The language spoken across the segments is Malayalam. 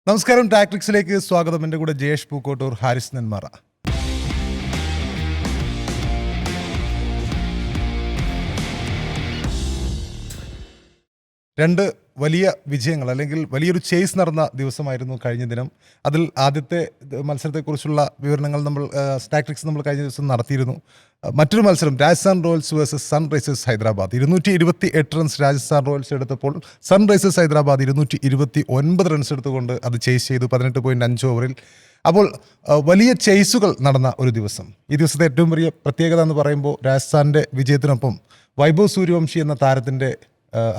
നമസ്കാരം, ടാക്ടിക്സിലേക്ക് സ്വാഗതം. എൻ്റെ കൂടെ ജയേഷ് പൂക്കോട്ടൂർ, ഹാരിസ് നെന്മാറ. രണ്ട് വലിയ വിജയങ്ങൾ അല്ലെങ്കിൽ വലിയൊരു ചേസ് നടന്ന ദിവസമായിരുന്നു കഴിഞ്ഞ ദിനം. അതിൽ ആദ്യത്തെ മത്സരത്തെക്കുറിച്ചുള്ള വിവരണങ്ങൾ ടാക്ടിക്സ് നമ്മൾ കഴിഞ്ഞ ദിവസം നടത്തിയിരുന്നു. മറ്റൊരു മത്സരം Rajasthan Royals versus Sunrisers Hyderabad. 228 runs Rajasthan Royals എടുത്തപ്പോൾ സൺറൈസേഴ്സ് ഹൈദരാബാദ് 229 റൺസ് എടുത്തുകൊണ്ട് അത് ചേസ് ചെയ്തു 18.5 ഓവറിൽ. അപ്പോൾ വലിയ ചേസുകൾ നടന്ന ഒരു ദിവസം. ഈ ദിവസത്തെ ഏറ്റവും വലിയ പ്രത്യേകത എന്ന് പറയുമ്പോൾ രാജസ്ഥാൻ്റെ വിജയത്തിനൊപ്പം വൈഭവ് സൂര്യവംശി എന്ന താരത്തിൻ്റെ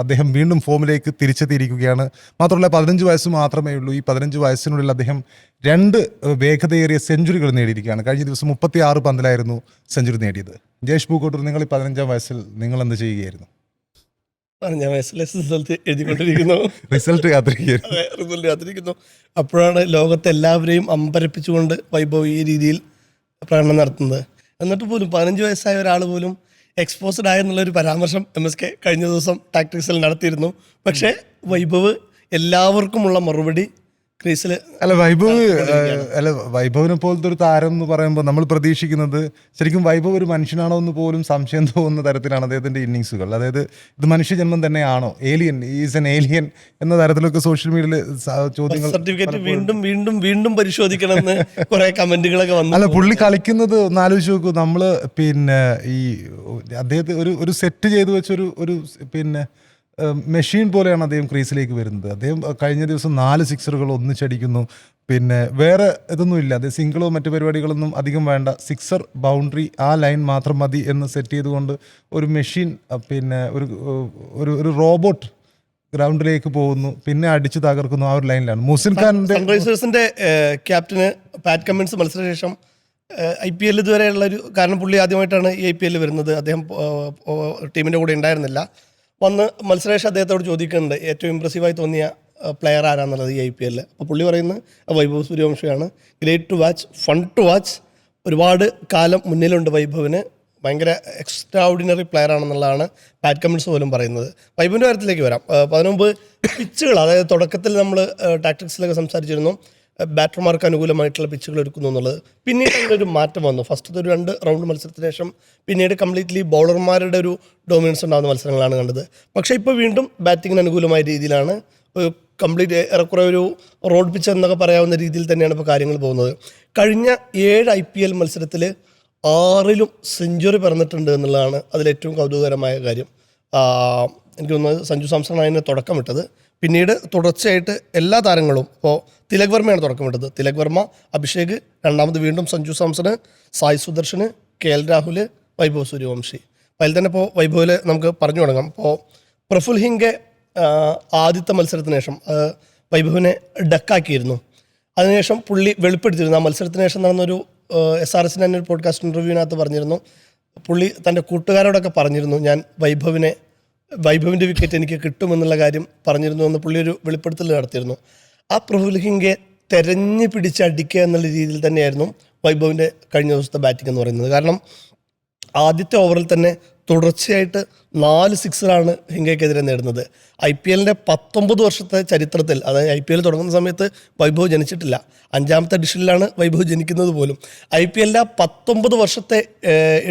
അദ്ദേഹം വീണ്ടും ഫോമിലേക്ക് തിരിച്ചെത്തിയിരിക്കുകയാണ്. മാത്രമല്ല 15 വയസ്സ് മാത്രമേ ഉള്ളൂ. ഈ 15 വയസ്സിനുള്ളിൽ അദ്ദേഹം 2 വേഗതയേറിയ സെഞ്ചുറികൾ നേടിയിരിക്കുകയാണ്. കഴിഞ്ഞ ദിവസം 36 പന്തിലായിരുന്നു സെഞ്ചുറി നേടിയത്. ജയേഷ് പൂക്കോട്ടൂർ, നിങ്ങൾ ഈ 15-ാം വയസ്സിൽ നിങ്ങൾ എന്ത് ചെയ്യുകയായിരുന്നു? 15-ാം വയസ്സിലെ റിസൾട്ട് എഴുതിക്കൊണ്ടിരിക്കുന്നു. റിസൾട്ട് കാത്തിരിക്കുന്നു. അപ്പോഴാണ് ലോകത്തെ എല്ലാവരെയും അമ്പരപ്പിച്ചുകൊണ്ട് വൈഭവ് ഈ രീതിയിൽ പ്രകടനം നടത്തുന്നത്. എന്നിട്ട് പോലും 15 വയസ്സായ ഒരാൾ പോലും എക്സ്പോസ്ഡ് ആയെന്നുള്ളൊരു പരാമർശം MSK കഴിഞ്ഞ ദിവസം ടാക്ടിക്സിൽ നടത്തിയിരുന്നു. പക്ഷേ വൈഭവ് എല്ലാവർക്കുമുള്ള മറുപടി ക്രീസിൽ വൈഭവിനെ പോലത്തെ ഒരു താരം എന്ന് പറയുമ്പോൾ നമ്മൾ പ്രതീക്ഷിക്കുന്നത് ശരിക്കും വൈഭവ് ഒരു മനുഷ്യനാണോ എന്ന് പോലും സംശയം തോന്നുന്ന തരത്തിലാണ് അദ്ദേഹത്തിൻ്റെ ഇന്നിങ്സുകൾ. അതായത് ഇത് മനുഷ്യജന്മം തന്നെയാണോ, ഏലിയൻ, ഈസ് എൻ ഏലിയൻ എന്ന തരത്തിലൊക്കെ സോഷ്യൽ മീഡിയയിൽ ചോദ്യങ്ങൾ. സർട്ടിഫിക്കറ്റ് വീണ്ടും വീണ്ടും വീണ്ടും പരിശോധിക്കണമെന്ന് കുറെ കമന്റുകളൊക്കെ വന്നു. അല്ല, പുള്ളി കളിക്കുന്നത് ഒന്ന് ആലോചിച്ച് നോക്കൂ. നമ്മൾ ഈ അദ്ദേഹത്തെ ഒരു സെറ്റ് ചെയ്ത് വെച്ചൊരു മെഷീൻ പോലെയാണ് അദ്ദേഹം ക്രീസിലേക്ക് വരുന്നത്. അദ്ദേഹം കഴിഞ്ഞ ദിവസം 4 സിക്സറുകൾ ഒന്നിച്ചടിക്കുന്നു. വേറെ ഇതൊന്നുമില്ല, അത് സിംഗിളോ മറ്റു പരിപാടികളൊന്നും അധികം വേണ്ട. സിക്സർ, ബൗണ്ടറി, ആ ലൈൻ മാത്രം മതി എന്ന് സെറ്റ് ചെയ്തുകൊണ്ട് ഒരു മെഷീൻ, ഒരു റോബോട്ട് ഗ്രൗണ്ടിലേക്ക് പോകുന്നു, പിന്നെ അടിച്ചു തകർക്കുന്നു. ആ ഒരു ലൈനിലാണ് മുസിൻ ഖാന്റെ സൺറൈസേഴ്സിന്റെ ക്യാപ്റ്റന് പാറ്റ് കമ്മിൻസ് മത്സരശേഷം IPL ഇതുവരെയുള്ളൊരു, കാരണം പുള്ളി ആദ്യമായിട്ടാണ് ഈ IPL വരുന്നത്, അദ്ദേഹം ടീമിൻ്റെ കൂടെ ഉണ്ടായിരുന്നില്ല. വന്ന് മത്സരശേഷം അദ്ദേഹത്തോട് ചോദിക്കുന്നുണ്ട് ഏറ്റവും ഇമ്പ്രസീവായി തോന്നിയ പ്ലെയർ ആരാന്നുള്ളത് ഈ IPL. അപ്പോൾ പുള്ളി പറയുന്നത് വൈഭവ് സൂര്യവംശിയാണ്. Great to watch, fun to watch, ഒരുപാട് കാലം മുന്നിലുണ്ട് വൈഭവിന്, ഭയങ്കര എക്സ്ട്രാ ഓർഡിനറി പ്ലെയർ ആണെന്നുള്ളതാണ് പാറ്റ് കമ്മിൻസ് പോലും പറയുന്നത്. വൈഭവിൻ്റെ കാര്യത്തിലേക്ക് വരാം. അതിനു മുമ്പ് പിച്ചുകൾ, അതായത് തുടക്കത്തിൽ നമ്മൾ ടാക്ടിക്സിലൊക്കെ സംസാരിച്ചിരുന്നു ബാറ്റർമാർക്ക് അനുകൂലമായിട്ടുള്ള പിച്ചുകൾ എടുക്കുന്നു എന്നുള്ളത്. പിന്നീട് അതിലൊരു മാറ്റം വന്നു. ഫസ്റ്റത്തെ ഒരു 2 റൗണ്ട് മത്സരത്തിന് ശേഷം പിന്നീട് കംപ്ലീറ്റ്ലി ബൗളർമാരുടെ ഒരു ഡോമിനൻസ് ഉണ്ടാകുന്ന മത്സരങ്ങളാണ് കണ്ടത്. പക്ഷേ ഇപ്പോൾ വീണ്ടും ബാറ്റിങ്ങിന് അനുകൂലമായ രീതിയിലാണ്, കംപ്ലീറ്റ് ഏറെക്കുറെ ഒരു റോഡ് പിച്ച് എന്നൊക്കെ പറയാവുന്ന രീതിയിൽ തന്നെയാണ് ഇപ്പോൾ കാര്യങ്ങൾ പോകുന്നത്. കഴിഞ്ഞ 7 IPL മത്സരത്തിൽ 6ലും സെഞ്ചുറി പിറന്നിട്ടുണ്ട് എന്നുള്ളതാണ് അതിലേറ്റവും കൗതുകകരമായ കാര്യം. എനിക്ക് തോന്നുന്നത് സഞ്ജു സാംസൺ അതിന് തുടക്കമിട്ടത്. പിന്നീട് തുടർച്ചയായിട്ട് എല്ലാ താരങ്ങളും, ഇപ്പോൾ തിലക് വർമ്മയാണ് തുടക്കമിട്ടത്. തിലക് വർമ്മ, അഭിഷേക്, രണ്ടാമത് വീണ്ടും സഞ്ജു സാംസണ്, സായ് സുദർശന്, KL രാഹുൽ, വൈഭവ് സൂര്യവംശി. അപ്പോൾ അതിൽ തന്നെ ഇപ്പോൾ വൈഭവിൽ നമുക്ക് പറഞ്ഞു തുടങ്ങാം. ഇപ്പോൾ പ്രഫുൽ ഹിംഗെ ആദ്യത്തെ മത്സരത്തിന് ശേഷം വൈഭവിനെ ഡക്കാക്കിയിരുന്നു. അതിനുശേഷം പുള്ളി വെളിപ്പെടുത്തിയിരുന്നു. ആ മത്സരത്തിന് ശേഷം നടന്നൊരു SRSൻ്റെ തന്നെ ഒരു പോഡ്കാസ്റ്റ് ഇൻ്റർവ്യൂവിനകത്ത് പറഞ്ഞിരുന്നു, പുള്ളി തൻ്റെ കൂട്ടുകാരോടൊക്കെ പറഞ്ഞിരുന്നു ഞാൻ വൈഭവിൻ്റെ വിക്കറ്റ് എനിക്ക് കിട്ടുമെന്നുള്ള കാര്യം പറഞ്ഞിരുന്നു എന്ന് പുള്ളി ഒരു വെളിപ്പെടുത്തൽ നടത്തിയിരുന്നു. ആ പ്രഫുൽ ഹിംഗെ തെരഞ്ഞു പിടിച്ചടിക്കുക എന്നുള്ള രീതിയിൽ തന്നെയായിരുന്നു വൈഭവിൻ്റെ കഴിഞ്ഞ ദിവസത്തെ ബാറ്റിംഗ് എന്ന് പറയുന്നത്. കാരണം ആദ്യത്തെ ഓവറിൽ തന്നെ തുടർച്ചയായിട്ട് 4 സിക്സറാണ് ഹിംഗയ്ക്കെതിരെ നേടുന്നത്. IPLൻ്റെ 19 വർഷത്തെ ചരിത്രത്തിൽ, അതായത് IPL തുടങ്ങുന്ന സമയത്ത് വൈഭവ് ജനിച്ചിട്ടില്ല, 5ാമത്തെ എഡിഷനിലാണ് വൈഭവ് ജനിക്കുന്നത് പോലും. IPLൻ്റെ 19 വർഷത്തെ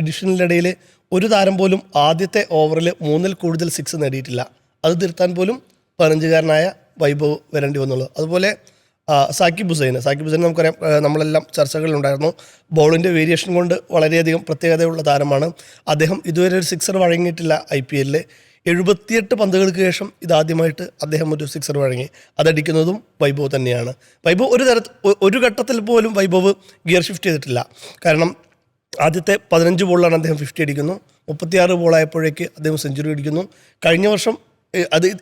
എഡിഷനിലിടയിൽ ഒരു താരം പോലും ആദ്യത്തെ ഓവറിൽ 3ൽ കൂടുതൽ സിക്സ് നേടിയിട്ടില്ല. അത് തിരുത്താൻ പോലും 15-കാരനായ വൈഭവ് വരേണ്ടി വന്നുള്ളൂ. അതുപോലെ സാക്കിബ് ഹുസൈൻ നമുക്കറിയാം, നമ്മളെല്ലാം ചർച്ചകളിലുണ്ടായിരുന്നു. ബോളിൻ്റെ വേരിയേഷൻ കൊണ്ട് വളരെയധികം പ്രത്യേകതയുള്ള താരമാണ് അദ്ദേഹം. ഇതുവരെ ഒരു സിക്സർ വഴങ്ങിയിട്ടില്ല IPLൽ. 78 പന്തുകൾക്ക് ശേഷം ഇതാദ്യമായിട്ട് അദ്ദേഹം ഒരു സിക്സർ വഴങ്ങി. അതടിക്കുന്നതും വൈഭവ് തന്നെയാണ്. വൈഭവ് ഒരു ഘട്ടത്തിൽ പോലും വൈഭവ് ഗിയർ ഷിഫ്റ്റ് ചെയ്തിട്ടില്ല. കാരണം ആദ്യത്തെ 15 ബോളിലാണ് അദ്ദേഹം 50 അടിക്കുന്നു. 36 ബോളായപ്പോഴേക്ക് അദ്ദേഹം സെഞ്ചുറി അടിക്കുന്നു. കഴിഞ്ഞ വർഷം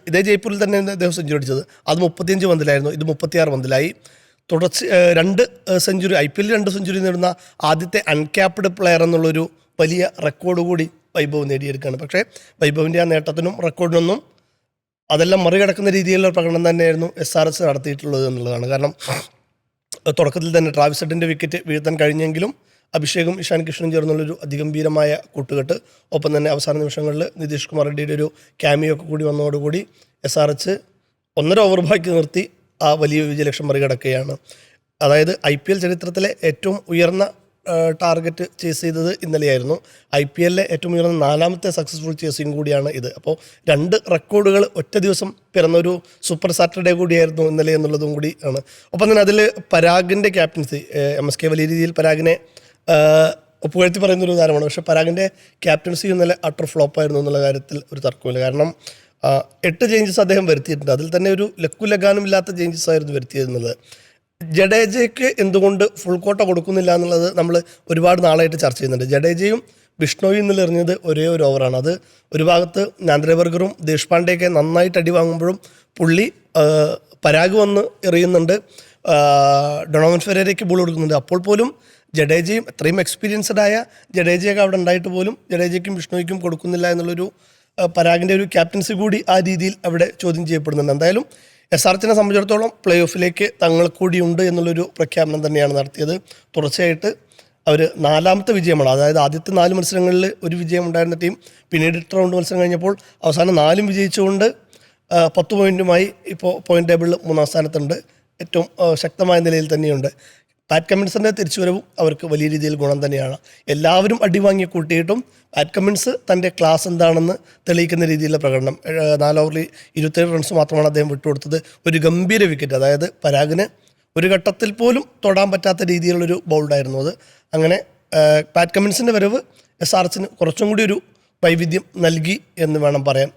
ഇതേ ജയ്പൂരിൽ തന്നെ അദ്ദേഹം സെഞ്ചുറി അടിച്ചത്. അത് 35 പന്തിലായിരുന്നു, ഇത് 36 പന്തിലായി. തുടർച്ച 2 സെഞ്ചുറി, IPL 2 സെഞ്ചുറി നേടുന്ന ആദ്യത്തെ അൺക്യാപ്ഡ് പ്ലെയർ എന്നുള്ളൊരു വലിയ റെക്കോർഡ് കൂടി വൈഭവ് നേടിയെടുക്കുകയാണ്. പക്ഷേ വൈഭവിൻ്റെ ആ നേട്ടത്തിനും റെക്കോർഡിനൊന്നും അതെല്ലാം മറികടക്കുന്ന രീതിയിലുള്ള പ്രകടനം തന്നെയായിരുന്നു SRS നടത്തിയിട്ടുള്ളത് എന്നുള്ളതാണ്. കാരണം തുടക്കത്തിൽ തന്നെ ട്രാവിസ് ഹെഡിൻ്റെ വിക്കറ്റ് വീഴ്ത്താൻ കഴിഞ്ഞെങ്കിലും അഭിഷേകും ഇഷാൻ കിഷനും ചേർന്നുള്ളൊരു അതിഗംഭീരമായ കൂട്ടുകെട്ട്, ഒപ്പം തന്നെ അവസാന നിമിഷങ്ങളിൽ നിതീഷ് കുമാർ റെഡ്ഡിയുടെ ഒരു ക്യാമിയോ ഒക്കെ കൂടി വന്നതോടുകൂടി SRH 1.5 ഓവർ ബാക്കി നിർത്തി ആ വലിയ വിജയലക്ഷ്യം മറികടക്കുകയാണ്. അതായത് IPL ചരിത്രത്തിലെ ഏറ്റവും ഉയർന്ന ടാർഗറ്റ് ചേസ് ചെയ്തത് ഇന്നലെയായിരുന്നു. IPL ഏറ്റവും ഉയർന്ന 4ാമത്തെ സക്സസ്ഫുൾ ചേസിങ് കൂടിയാണ് ഇത്. അപ്പോൾ 2 റെക്കോർഡുകൾ ഒറ്റ ദിവസം പിറന്നൊരു സൂപ്പർ സാറ്റർഡേ കൂടിയായിരുന്നു ഇന്നലെ എന്നുള്ളതും കൂടി ആണ്. ഒപ്പം തന്നെ അതിൽ പരാഗിൻ്റെ ക്യാപ്റ്റൻസി, MSK വലിയ രീതിയിൽ പരാഗിനെ പുകഴ്ത്തി പറയുന്നൊരു താരമാണ്. പക്ഷേ പരാഗിൻ്റെ ക്യാപ്റ്റൻസി ഇന്നലെ അട്ടർ ഫ്ലോപ്പായിരുന്നു എന്നുള്ള കാര്യത്തിൽ ഒരു തർക്കമില്ല. കാരണം 8 ചേഞ്ചസ് അദ്ദേഹം വരുത്തിയിട്ടുണ്ട്. അതിൽ തന്നെ ഒരു ലക്കുലഗാനുമില്ലാത്ത ചേഞ്ചസ് ആയിരുന്നു വരുത്തിയിരുന്നത്. ജഡേജയ്ക്ക് എന്തുകൊണ്ട് ഫുൾ കോട്ട കൊടുക്കുന്നില്ല എന്നുള്ളത് നമ്മൾ ഒരുപാട് നാളായിട്ട് ചർച്ച ചെയ്യുന്നുണ്ട്. ജഡേജയും ബിഷ്ണോയും ഇന്നലെ എറിഞ്ഞത് ഒരേ ഒരു ഓവറാണ്. അത് ഒരു ഭാഗത്ത് നാന്ദ്രബർഗറും ദേശ്പാണ്ഡെയൊക്കെ നന്നായിട്ട് അടി വാങ്ങുമ്പോഴും പുള്ളി പരാഗ് വന്ന് എറിയുന്നുണ്ട്, ഡൊണോവൻ ഫെരേരയ്ക്ക് ബോൾ കൊടുക്കുന്നുണ്ട്. അപ്പോൾ പോലും ജഡേജയും എത്രയും എക്സ്പീരിയൻസ്ഡ് ആയ ജഡേജയൊക്കെ അവിടെ ഉണ്ടായിട്ട് പോലും ജഡേജയ്ക്കും ബിഷ്ണോയ്ക്കും കൊടുക്കുന്നില്ല എന്നുള്ളൊരു പരാഗിൻ്റെ ഒരു ക്യാപ്റ്റൻസി കൂടി ആ രീതിയിൽ അവിടെ ചോദ്യം ചെയ്യപ്പെടുന്നുണ്ട്. എന്തായാലും SRHനെ സംബന്ധിച്ചിടത്തോളം പ്ലേ ഓഫിലേക്ക് തങ്ങൾ കൂടിയുണ്ട് എന്നുള്ളൊരു പ്രഖ്യാപനം തന്നെയാണ് നടത്തിയത്. തുടർച്ചയായിട്ട് അവർ 4ാമത്തെ വിജയമാണ്. അതായത് ആദ്യത്തെ 4 മത്സരങ്ങളിൽ ഒരു വിജയം ഉണ്ടായിരുന്ന ടീം പിന്നീട് 8 റൗണ്ട് മത്സരം കഴിഞ്ഞപ്പോൾ അവസാനം 4 വിജയിച്ചുകൊണ്ട് 10 പോയിൻറ്റുമായി ഇപ്പോൾ പോയിന്റ് ടേബിളിൽ 3ാം സ്ഥാനത്തുണ്ട്. ഏറ്റവും ശക്തമായ നിലയിൽ തന്നെയുണ്ട്. പാറ്റ് കമ്മിൻസിൻ്റെ തിരിച്ചുവരവും അവർക്ക് വലിയ രീതിയിൽ ഗുണം തന്നെയാണ്. എല്ലാവരും അടിവാങ്ങി കൂട്ടിയിട്ടും പാറ്റ് കമ്മിൻസ് തൻ്റെ ക്ലാസ് എന്താണെന്ന് തെളിയിക്കുന്ന രീതിയിലുള്ള പ്രകടനം. 4 ഓവറിൽ 27 റൺസ് മാത്രമാണ് അദ്ദേഹം വിട്ടുകൊടുത്തത്. ഒരു ഗംഭീര വിക്കറ്റ്, അതായത് പരാഗിന് ഒരു ഘട്ടത്തിൽ പോലും തൊടാൻ പറ്റാത്ത രീതിയിലുള്ളൊരു ബൗൾഡായിരുന്നു അത്. അങ്ങനെ പാറ്റ് കമ്മിൻസിൻ്റെ വരവ് SRHന് കുറച്ചും കൂടി ഒരു വൈവിധ്യം നൽകി എന്ന് വേണം പറയാൻ.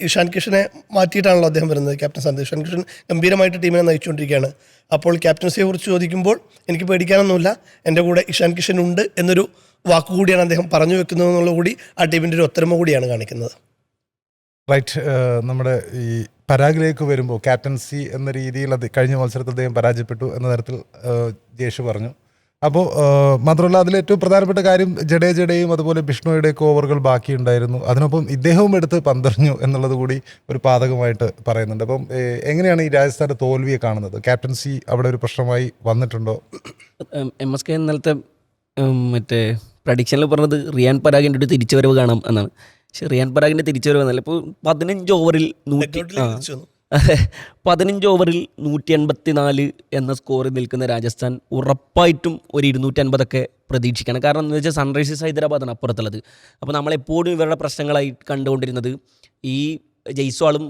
ഇഷാൻ കിഷനെ മാറ്റിയിട്ടാണല്ലോ അദ്ദേഹം വരുന്നത്, ക്യാപ്റ്റൻ സ്ഥാനത്ത്. ഇഷാൻ കിഷൻ ഗംഭീരമായിട്ട് ടീമിനെ നയിച്ചുകൊണ്ടിരിക്കുകയാണ്. അപ്പോൾ ക്യാപ്റ്റൻസിയെ കുറിച്ച് ചോദിക്കുമ്പോൾ എനിക്ക് പേടിക്കാനൊന്നുമില്ല, എൻ്റെ കൂടെ ഇഷാൻ കിഷൻ ഉണ്ട് എന്നൊരു വാക്കുകൂടിയാണ് അദ്ദേഹം പറഞ്ഞു വെക്കുന്നത് എന്നുള്ള കൂടി ആ ടീമിൻ്റെ ഒരു ഒത്തൊരുമ കൂടിയാണ് കാണിക്കുന്നത്. റൈറ്റ്. നമ്മുടെ ഈ പരാഗിലേക്ക് വരുമ്പോൾ ക്യാപ്റ്റൻസി എന്ന രീതിയിൽ അത് കഴിഞ്ഞ മത്സരത്തിൽ അദ്ദേഹം പരാജയപ്പെട്ടു എന്ന തരത്തിൽ ജേഷ് പറഞ്ഞു. അപ്പോൾ മാത്രമല്ല അതിൽ ഏറ്റവും പ്രധാനപ്പെട്ട കാര്യം ജഡേജയുടെയും അതുപോലെ ബിഷ്ണോയുടെയൊക്കെ ഓവറുകൾ ബാക്കിയുണ്ടായിരുന്നു. അതിനൊപ്പം ഇദ്ദേഹവും എടുത്ത് പന്തെറിഞ്ഞു എന്നുള്ളത് കൂടി ഒരു പാതകമായിട്ട് പറയുന്നുണ്ട്. അപ്പം എങ്ങനെയാണ് ഈ രാജസ്ഥാൻ്റെ തോൽവിയെ കാണുന്നത്? ക്യാപ്റ്റൻസി അവിടെ ഒരു പ്രശ്നമായി വന്നിട്ടുണ്ടോ? MSK ഇന്നലത്തെ മറ്റേ പ്രഡിക്ഷനിൽ പറഞ്ഞത് റിയാൻ പരാഗിൻ്റെ ഒരു തിരിച്ചുവരവ് കാണാം എന്നാണ്. പക്ഷേ റിയാൻ പരാഗിൻ്റെ തിരിച്ചുവരവ് എന്നല്ല, ഇപ്പോൾ 15 ഓവറിൽ 15 ഓവറിൽ 184 എന്ന സ്കോറിൽ നിൽക്കുന്ന രാജസ്ഥാൻ ഉറപ്പായിട്ടും ഒരു 250 പ്രതീക്ഷിക്കണം. കാരണം എന്ന് വെച്ചാൽ സൺറൈസേഴ്സ് ഹൈദരാബാദാണ് അപ്പുറത്തുള്ളത്. അപ്പോൾ നമ്മളെപ്പോഴും ഇവരുടെ പ്രശ്നങ്ങളായി കണ്ടുകൊണ്ടിരുന്നത് ഈ ജയ്സ്വാളും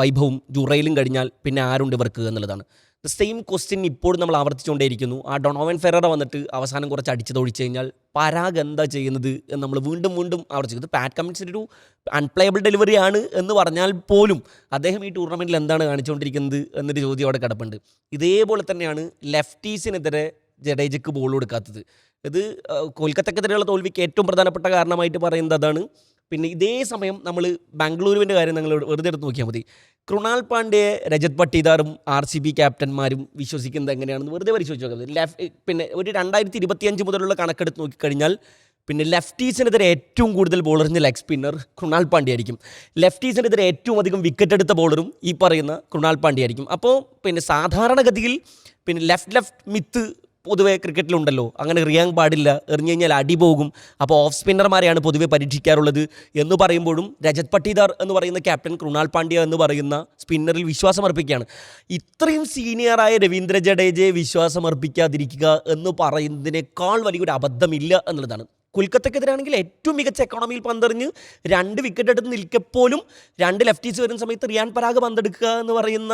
വൈഭവും ജുറയിലും കഴിഞ്ഞാൽ പിന്നെ ആരുണ്ട് ഇവർക്ക് എന്നുള്ളതാണ്. ദ സെയിം ക്വസ്റ്റ്യൻ ഇപ്പോഴും നമ്മൾ ആവർത്തിച്ചുകൊണ്ടേയിരിക്കുന്നു. ആ ഡൊണോവൻ ഫെറേറ വന്നിട്ട് അവസാനം കുറച്ച് അടിച്ചതൊഴിച്ച് കഴിഞ്ഞാൽ പരാഗ് എന്താ ചെയ്യുന്നത് എന്ന് നമ്മൾ വീണ്ടും ആവർത്തിച്ചു. ഇത് പാറ്റ് കമ്മിൻസിൻ്റെ ഒരു അൺപ്ലേയബിൾ ഡെലിവറി ആണ് എന്ന് പറഞ്ഞാൽ പോലും അദ്ദേഹം ഈ ടൂർണമെൻറ്റിൽ എന്താണ് കാണിച്ചുകൊണ്ടിരിക്കുന്നത് എന്നൊരു ചോദ്യം അവിടെ കിടപ്പുണ്ട്. ഇതേപോലെ തന്നെയാണ് ലെഫ്റ്റീസിനെതിരെ ജഡേജയ്ക്ക് ബോൾ കൊടുക്കാത്തത്. ഇത് കൊൽക്കത്തക്കെതിരെയുള്ള തോൽവിക്ക് ഏറ്റവും പ്രധാനപ്പെട്ട കാരണമായിട്ട് പറയുന്നത് അതാണ്. പിന്നെ ഇതേ സമയം നമ്മൾ ബാംഗ്ലൂരുവിൻ്റെ കാര്യം നിങ്ങൾ വെറുതെ എടുത്ത് നോക്കിയാൽ മതി. കൃണാൽ പാണ്ഡ്യയെ രജത് പട്ടീദാറും RCB ക്യാപ്റ്റന്മാരും വിശ്വസിക്കുന്നത് എങ്ങനെയാണെന്ന് വെറുതെ പരിശോധിച്ച് നോക്കുന്നത്. പിന്നെ ഒരു 2025 മുതലുള്ള കണക്കെടുത്ത് നോക്കിക്കഴിഞ്ഞാൽ പിന്നെ ലെഫ്റ്റീസിനെതിരെ ഏറ്റവും കൂടുതൽ ബോളറിന് ലെഗ് സ്പിന്നർ കൃണാൽ പാണ്ഡ്യ ആയിരിക്കും. ലെഫ്റ്റീസിനെതിരെ ഏറ്റവും അധികം വിക്കറ്റ് എടുത്ത ബോളറും ഈ പറയുന്ന കൃണാൽ പാണ്ഡ്യ ആയിരിക്കും. അപ്പോൾ പിന്നെ സാധാരണഗതിയിൽ പിന്നെ ലെഫ്റ്റ് മിത്ത് പൊതുവെ ക്രിക്കറ്റിലുണ്ടല്ലോ, അങ്ങനെ എറിയാൻ പാടില്ല, എറിഞ്ഞു കഴിഞ്ഞാൽ അടി പോകും, അപ്പോൾ ഓഫ് സ്പിന്നർമാരെയാണ് പൊതുവെ പരീക്ഷിക്കാറുള്ളത് എന്ന് പറയുമ്പോഴും രജത് പട്ടീദാർ എന്ന് പറയുന്ന ക്യാപ്റ്റൻ കൃണാൽ പാണ്ഡ്യ എന്ന് പറയുന്ന സ്പിന്നറിൽ വിശ്വാസം അർപ്പിക്കുകയാണ്. ഇത്രയും സീനിയറായ രവീന്ദ്ര ജഡേജയെ വിശ്വാസം അർപ്പിക്കാതിരിക്കുക എന്ന് പറയുന്നതിനേക്കാൾ വലിയൊരു അബദ്ധമില്ല എന്നുള്ളതാണ്. കൊൽക്കത്തക്കെതിരാണെങ്കിൽ ഏറ്റവും മികച്ച എക്കോണമിയിൽ പന്തെറിഞ്ഞ് 2 വിക്കറ്റ് എടുത്ത് നിൽക്കപ്പോലും 2 ലെഫ്റ്റീസ് വരുന്ന സമയത്ത് റിയാൻ പരാഗ് പന്തെടുക്കുക എന്ന് പറയുന്ന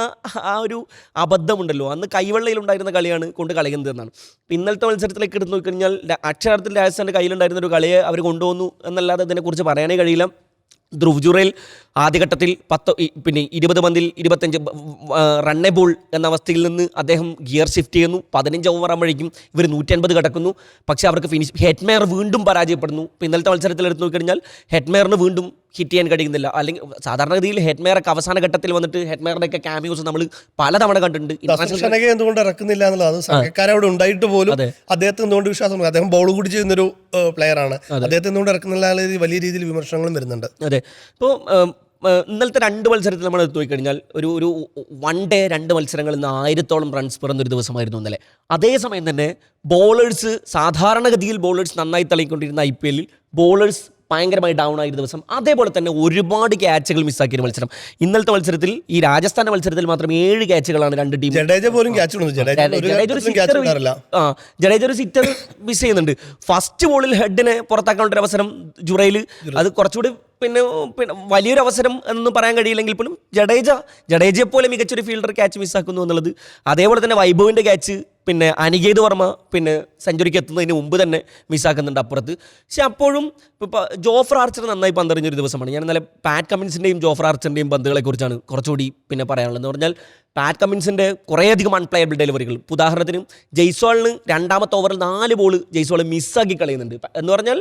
ആ ഒരു അബദ്ധമുണ്ടല്ലോ, അന്ന് കൈവെള്ളയിലുണ്ടായിരുന്ന കളിയാണ് കൊണ്ട് കളയുന്നത് എന്നാണ്. ഇന്നലത്തെ മത്സരത്തിലേക്ക് എടുത്ത് നോക്കിക്കഴിഞ്ഞാൽ അക്ഷരാർത്ഥത്തിൽ രാജസ്ഥാൻ്റെ കയ്യിലുണ്ടായിരുന്ന ഒരു കളിയെ അവർ കൊണ്ടുവന്നു എന്നല്ലാതെ ഇതിനെക്കുറിച്ച് പറയാനേ കഴിയില്ല. ധ്രുവ് ജുറേൽ ആദ്യഘട്ടത്തിൽ 20 പന്തിൽ 25 റണ്ണേ ബോൾ എന്ന അവസ്ഥയിൽ നിന്ന് അദ്ദേഹം ഗിയർ ഷിഫ്റ്റ് ചെയ്യുന്നു. 15 ഓവർ ആകുമ്പോഴേക്കും ഇവർ 150 കടക്കുന്നു. പക്ഷേ അവർക്ക് ഹെഡ്മേയർ വീണ്ടും പരാജയപ്പെടുന്നു. ഇപ്പോൾ ഇന്നലത്തെ മത്സരത്തിൽ എടുത്ത് നോക്കിക്കഴിഞ്ഞാൽ ഹെഡ്മേയറിന് വീണ്ടും ഹിറ്റ് ചെയ്യാൻ കഴിയുന്നില്ല. അല്ലെങ്കിൽ സാധാരണഗതിയിൽ ഹെഡ്മേറൊക്കെ അവസാന ഘട്ടത്തിൽ വന്നിട്ട് ഹെഡ്മേറിൻ്റെയൊക്കെ ക്യാമിയോസ് നമ്മൾ പലതവണ കണ്ടിട്ടുണ്ട്. എന്തുകൊണ്ട് ഇറക്കുന്നില്ല എന്നുള്ളത് സംഘക്കാരവിടെ ഉണ്ടായിട്ട് പോലും അദ്ദേഹത്തിന് എന്തുകൊണ്ട് വിശ്വാസം, അദ്ദേഹം ബോൾ കൂടി ചെയ്യുന്നൊരു പ്ലെയറാണ്, അദ്ദേഹത്തെ എന്തുകൊണ്ട് ഇറക്കുന്നില്ല വലിയ രീതിയിൽ വിമർശനങ്ങളും വരുന്നുണ്ട്. അതെ, ഇപ്പോൾ ഇന്നലത്തെ 2 മത്സരത്തിൽ നമ്മൾ എടുത്തു നോക്കിക്കഴിഞ്ഞാൽ ഒരു 1 ഡേ 2 മത്സരങ്ങളിൽ നിന്ന് 1000-ഓളം റൺസ് പിറന്നൊരു ദിവസമായിരുന്നു ഇന്നലെ. അതേസമയം തന്നെ ബോളേഴ്സ് സാധാരണഗതിയിൽ നന്നായി തള്ളിക്കൊണ്ടിരുന്ന IPL-ൽ ബോളേഴ്സ് ഭയങ്കരമായി ഡൗൺ ആയിരുന്ന ദിവസം, അതേപോലെ തന്നെ ഒരുപാട് ക്യാച്ചുകൾ മിസ്സാക്കിയ ഒരു മത്സരം. ഇന്നലത്തെ മത്സരത്തിൽ, ഈ രാജസ്ഥാന്റെ മത്സരത്തിൽ മാത്രം 7 ക്യാച്ചുകളാണ് രണ്ട് ടീം. ജഡേജ പോലും ക്യാച്ച് ജഡേജ ഒരു സിറ്റർ മിസ് ചെയ്യുന്നുണ്ട്. ഫസ്റ്റ് ബോളിൽ ഹെഡിനെ പുറത്താക്കാനുള്ള ഒരു അവസരം ജുറയിൽ, അത് കുറച്ചുകൂടി പിന്നെ വലിയൊരു അവസരം എന്ന് പറയാൻ കഴിയില്ലെങ്കിൽ പോലും ജഡേജയെ പോലെ മികച്ചൊരു ഫീൽഡർ ക്യാച്ച് മിസ്സാക്കുന്നു എന്നുള്ളത്. അതേപോലെ തന്നെ വൈഭവിൻ്റെ ക്യാച്ച് പിന്നെ അനികേത് വർമ്മ പിന്നെ സെഞ്ചുറിക്ക് എത്തുന്നതിന് മുമ്പ് തന്നെ മിസ്സാക്കുന്നുണ്ട് അപ്പുറത്ത്. പക്ഷെ അപ്പോഴും ഇപ്പോൾ ജോഫ്ര ആർച്ചർ നന്നായി പന്തെറിഞ്ഞൊരു ദിവസമാണ്. ഞാൻ ഇന്നലെ പാറ്റ് കമ്മിൻസിൻ്റെയും ജോഫ്ര ആർച്ചറിൻ്റെയും പന്തുകളെക്കുറിച്ചാണ് കുറച്ചുകൂടി പിന്നെ പറയാനുള്ളത്. എന്ന് പറഞ്ഞാൽ പാറ്റ് കമ്മിൻസിൻ്റെ കുറേയധികം അൺപ്ലേയബിൾ ഡെലിവറികൾ. ഉദാഹരണത്തിന് ജയ്സ്വാളിന് രണ്ടാമത്തെ ഓവറിൽ 4 ബോൾ ജയ്സ്വാൾ മിസ്സാക്കി കളയുന്നുണ്ട്. എന്ന് പറഞ്ഞാൽ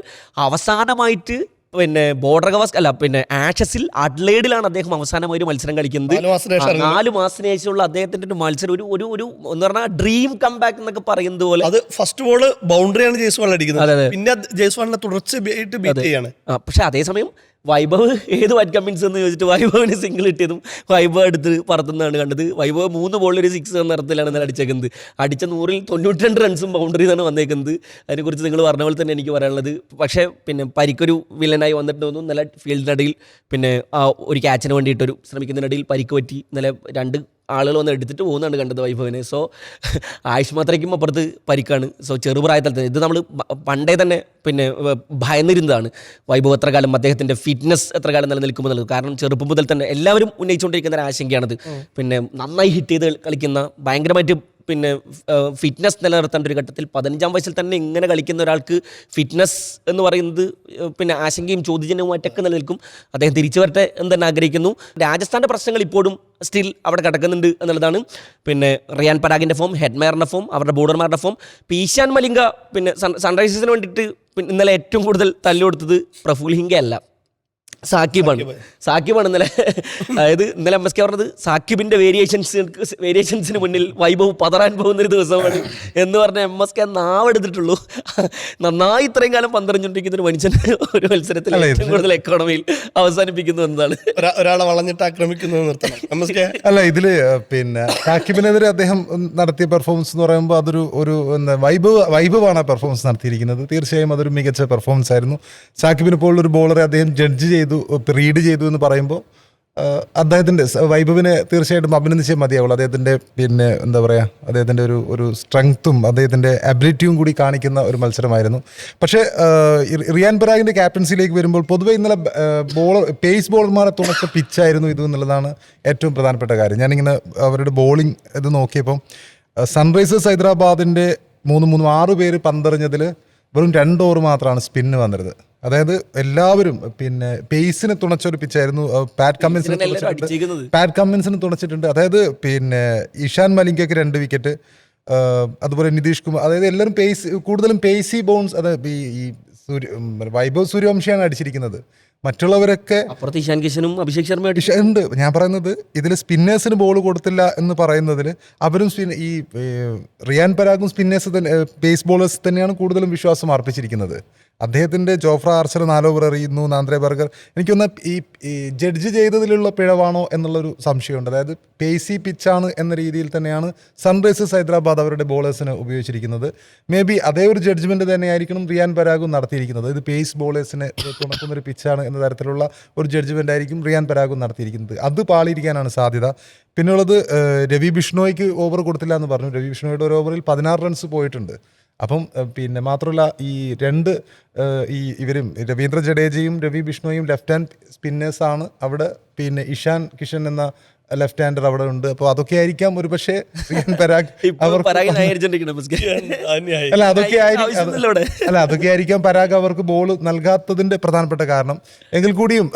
അവസാനമായിട്ട് പിന്നെ ബോർഡർ ഗവാസ്കർ അല്ല പിന്നെ ആഷസിൽ അഡ്ലേഡിലാണ് അദ്ദേഹം അവസാനമായി ഒരു മത്സരം കളിക്കുന്നത്. 4 മാസത്തിന് ശേഷമുള്ള അദ്ദേഹത്തിന്റെ ഒരു മത്സരം ഒരു എന്ന് പറഞ്ഞാൽ ഡ്രീം കംബാക്ക് എന്നൊക്കെ പറയുന്നത് പോലെ. അത് ഫസ്റ്റ് ബോള് ബൗണ്ടറിയാണ് ജയ്സ്വാൾ അടിക്കുന്നത്, പിന്നെ ജയ്സ്വാളിനെ തുടർച്ചയായിട്ട് ബീറ്റ് ചെയ്യാണ്. പക്ഷെ അതേസമയം വൈഭവ് ഏത് വൈറ്റ് കമ്മിൻസ് എന്ന് ചോദിച്ചിട്ട് വൈഭവിന് സിംഗിൾ കിട്ടിയതും വൈഭവ് എടുത്ത് പറത്തുന്നതാണ് കണ്ടത്. വൈഭവ് 3 ബോളിൽ ഒരു 6 എന്ന തരത്തിലാണ് ഇന്നലെ അടിച്ചേക്കുന്നത്. അടിച്ച 100ൽ 92 റൺസും ബൗണ്ടറി തന്നെ വന്നേക്കുന്നത്. അതിനെക്കുറിച്ച് നിങ്ങൾ പറഞ്ഞ പോലെ തന്നെ എനിക്ക് പറയാനുള്ളത്. പക്ഷേ പിന്നെ പരിക്കൊരു വില്ലനായി വന്നിട്ട് തോന്നുന്നു. ഇന്നലെ ഫീൽഡിനിടയിൽ പിന്നെ ഒരു ക്യാച്ചിന് വേണ്ടിയിട്ടൊരു ശ്രമിക്കുന്നതിനിടയിൽ പരിക്ക് പറ്റി. ഇന്നലെ 2 ആളുകൾ വന്ന് എടുത്തിട്ട് പോകുന്നതാണ് കണ്ടത് വൈഭവിനെ. സോ ആയുഷ് മാത്രയ്ക്കും അപ്പുറത്ത് പരിക്കാണ്. സോ ചെറുപ്രായത്തിൽ തന്നെ ഇത് നമ്മൾ പണ്ടേ തന്നെ പിന്നെ ഭയന്നിരുന്നതാണ്. വൈഭവ് എത്ര കാലം അദ്ദേഹത്തിൻ്റെ ഫിറ്റ്നസ് എത്ര കാലം നിലനിൽക്കുമെന്നുള്ളത്. കാരണം ചെറുപ്പം മുതൽ തന്നെ എല്ലാവരും ഉന്നയിച്ചുകൊണ്ടിരിക്കുന്ന ഒരു ആശങ്കയാണത്. പിന്നെ നന്നായി ഹിറ്റ് ചെയ്ത് കളിക്കുന്ന, ഭയങ്കരമായിട്ട് പിന്നെ ഫിറ്റ്നസ് നിലനിർത്തേണ്ട ഒരു ഘട്ടത്തിൽ 15-ാം വയസ്സിൽ തന്നെ ഇങ്ങനെ കളിക്കുന്ന ഒരാൾക്ക് ഫിറ്റ്നസ് എന്ന് പറയുന്നത് പിന്നെ ആശങ്കയും ചോദ്യചിഹ്നവുമായിട്ടൊക്കെ നിലനിൽക്കും. അദ്ദേഹം തിരിച്ചു വരട്ടെ എന്ന് തന്നെ ആഗ്രഹിക്കുന്നു. രാജസ്ഥാൻ്റെ പ്രശ്നങ്ങൾ ഇപ്പോഴും സ്റ്റിൽ അവിടെ കിടക്കുന്നുണ്ട് എന്നുള്ളതാണ്. പിന്നെ റിയാൻ പരാഗിൻ്റെ ഫോം, ഹെഡ്മയറിൻ്റെ ഫോം, അവരുടെ ബോർഡർമാരുടെ ഫോം. ഈശാൻ മലിംഗ പിന്നെ സൺറൈസേഴ്സിന് വേണ്ടിയിട്ട് ഇന്നലെ ഏറ്റവും കൂടുതൽ തല്ലുകൊടുത്തത് പ്രഫുൽ ഹിംഗ അല്ല, സാക്കിബാണ് ഇന്നലെ. അതായത് ഇന്നലെ MSK പറഞ്ഞത് സാക്കിബിൻ്റെ വേരിയേഷൻസിന് മുന്നിൽ വൈഭവ് പതറാൻ പോകുന്നൊരു ദിവസമാണ് എന്ന് പറഞ്ഞ MSK നാവെടുത്തിട്ടുള്ളൂ. നന്നായി ഇത്രയും കാലം പന്തറിഞ്ഞുകൊണ്ടിരിക്കുന്ന ഒരു മനുഷ്യൻ ഒരു മത്സരത്തിൽ ഏറ്റവും കൂടുതൽ എക്കോണമിയിൽ അവസാനിപ്പിക്കുന്നു എന്നതാണ്. ഒരാളെ വളഞ്ഞിട്ട് ആക്രമിക്കുന്നത് നിർത്തണം MSK. അല്ല, ഇതില് പിന്നെ സാക്കിബിനെതിരെ അദ്ദേഹം നടത്തിയ പെർഫോമൻസ് എന്ന് പറയുമ്പോൾ അതൊരു എന്താ വൈഭവാണ് ആ പെർഫോമൻസ് നടത്തിയിരിക്കുന്നത്. തീർച്ചയായും അതൊരു മികച്ച പെർഫോമൻസ് ആയിരുന്നു. സാക്കിബിനെ പോലുള്ള ഒരു ബോളറെ അദ്ദേഹം ജഡ്ജ് ചെയ്തു, റീഡ് ചെയ്തു എന്ന് പറയുമ്പോൾ അദ്ദേഹത്തിൻ്റെ വൈഭവിനെ തീർച്ചയായിട്ടും അഭിനന്ദിച്ചേ മതിയാവുള്ളൂ. അദ്ദേഹത്തിൻ്റെ പിന്നെ എന്താ പറയുക, അദ്ദേഹത്തിൻ്റെ ഒരു സ്ട്രെങ്ത്തും അദ്ദേഹത്തിൻ്റെ അബിലിറ്റിയും കൂടി കാണിക്കുന്ന ഒരു മത്സരമായിരുന്നു. പക്ഷേ റിയാൻ പരാഗിൻ്റെ ക്യാപ്റ്റൻസിയിലേക്ക് വരുമ്പോൾ പൊതുവെ ഇന്നലെ പേസ് ബോളർമാരെ തുണച്ച പിച്ചായിരുന്നു ഇത് എന്നുള്ളതാണ് ഏറ്റവും പ്രധാനപ്പെട്ട കാര്യം. ഞാനിങ്ങനെ അവരുടെ ബോളിംഗ് ഇത് നോക്കിയപ്പം സൺറൈസേഴ്സ് ഹൈദരാബാദിൻ്റെ 6 പേര് പന്തെറിഞ്ഞതിൽ വെറും 2 ഓവർ മാത്രമാണ് സ്പിന്ന് വന്നിരുന്നത്. അതായത് എല്ലാവരും പിന്നെ പേസിനെ തുണച്ചൊരു പിച്ചായിരുന്നു. പാറ്റ് കമ്മിൻസിന് തുണച്ചിട്ടുണ്ട്. അതായത് പിന്നെ ഇഷാൻ മലിംഗയ്ക്ക് 2 വിക്കറ്റ്, അതുപോലെ നിതീഷ് കുമാർ, അതായത് എല്ലാവരും കൂടുതലും പേസി ബൗൺസ്. അതായത് ഈ വൈഭവ് സൂര്യവംശിയാണ് അടിച്ചിരിക്കുന്നത്. മറ്റുള്ളവരൊക്കെ അപ്പുറത്ത് ഇഷാൻ കിഷനും അഭിഷേക് ശർമ്മ ഉണ്ട്. ഞാൻ പറയുന്നത് ഇതിൽ സ്പിന്നേഴ്സിന് ബോൾ കൊടുത്തില്ല എന്ന് പറയുന്നതിൽ അവരും ഈ റിയാൻ പരാഗും സ്പിന്നേഴ്സ് തന്നെ, പേസ് ബോളേഴ്സ് തന്നെയാണ് കൂടുതലും വിശ്വാസം അർപ്പിച്ചിരിക്കുന്നത്. അദ്ദേഹത്തിൻ്റെ ജോഫ്ര ആർച്ചർ 4 ഓവർ എറിയുന്നു, നാന്ദ്രെ ബർഗർ. എനിക്കൊന്ന് ഈ ജഡ്ജ് ചെയ്തതിലുള്ള പിഴവാണോ എന്നുള്ളൊരു സംശയമുണ്ട്. അതായത് പേസി പിച്ചാണ് എന്ന രീതിയിൽ തന്നെയാണ് സൺറൈസേഴ്സ് ഹൈദരാബാദ് അവരുടെ ബോളേഴ്സിന് ഉപയോഗിച്ചിരിക്കുന്നത്. മേ ബി അതേ ഒരു ജഡ്ജ്മെൻറ്റ് തന്നെയായിരിക്കണം റിയാൻ പരാഗും നടത്തിയിരിക്കുന്നത്. ഇത് പേസ് ബോളേഴ്സിനെ തുണക്കുന്നൊരു പിച്ചാണ് എന്ന തരത്തിലുള്ള ഒരു ജഡ്ജ്മെൻ്റ് ആയിരിക്കും റിയാൻ പരാഗും നടത്തിയിരിക്കുന്നത്. അത് പാളിയിരിക്കാനാണ് സാധ്യത. പിന്നുള്ളത് രവി ബിഷ്ണോയ്ക്ക് ഓവർ കൊടുത്തില്ല എന്ന് പറഞ്ഞു. രവി ബിഷ്ണോയുടെ ഒരു ഓവറിൽ 16 റൺസ് പോയിട്ടുണ്ട്. അപ്പം പിന്നെ മാത്രമല്ല ഇവരും രവീന്ദ്ര ജഡേജയും രവി ബിഷ്ണോയും ലെഫ്റ്റ് ഹാൻഡ് സ്പിന്നേഴ്സാണ്. അവിടെ പിന്നെ ഇഷാൻ കിഷൻ എന്ന ലെഫ്റ്റ് ഹാൻഡർ അവിടെ ഉണ്ട്. അപ്പോൾ അതൊക്കെ ആയിരിക്കാം ഒരു പക്ഷേ അതൊക്കെ ആയിരിക്കാം പരാഗ് അവർക്ക് ബോൾ നൽകാത്തതിന്റെ പ്രധാനപ്പെട്ട കാരണം. എങ്കിൽ കൂടിയും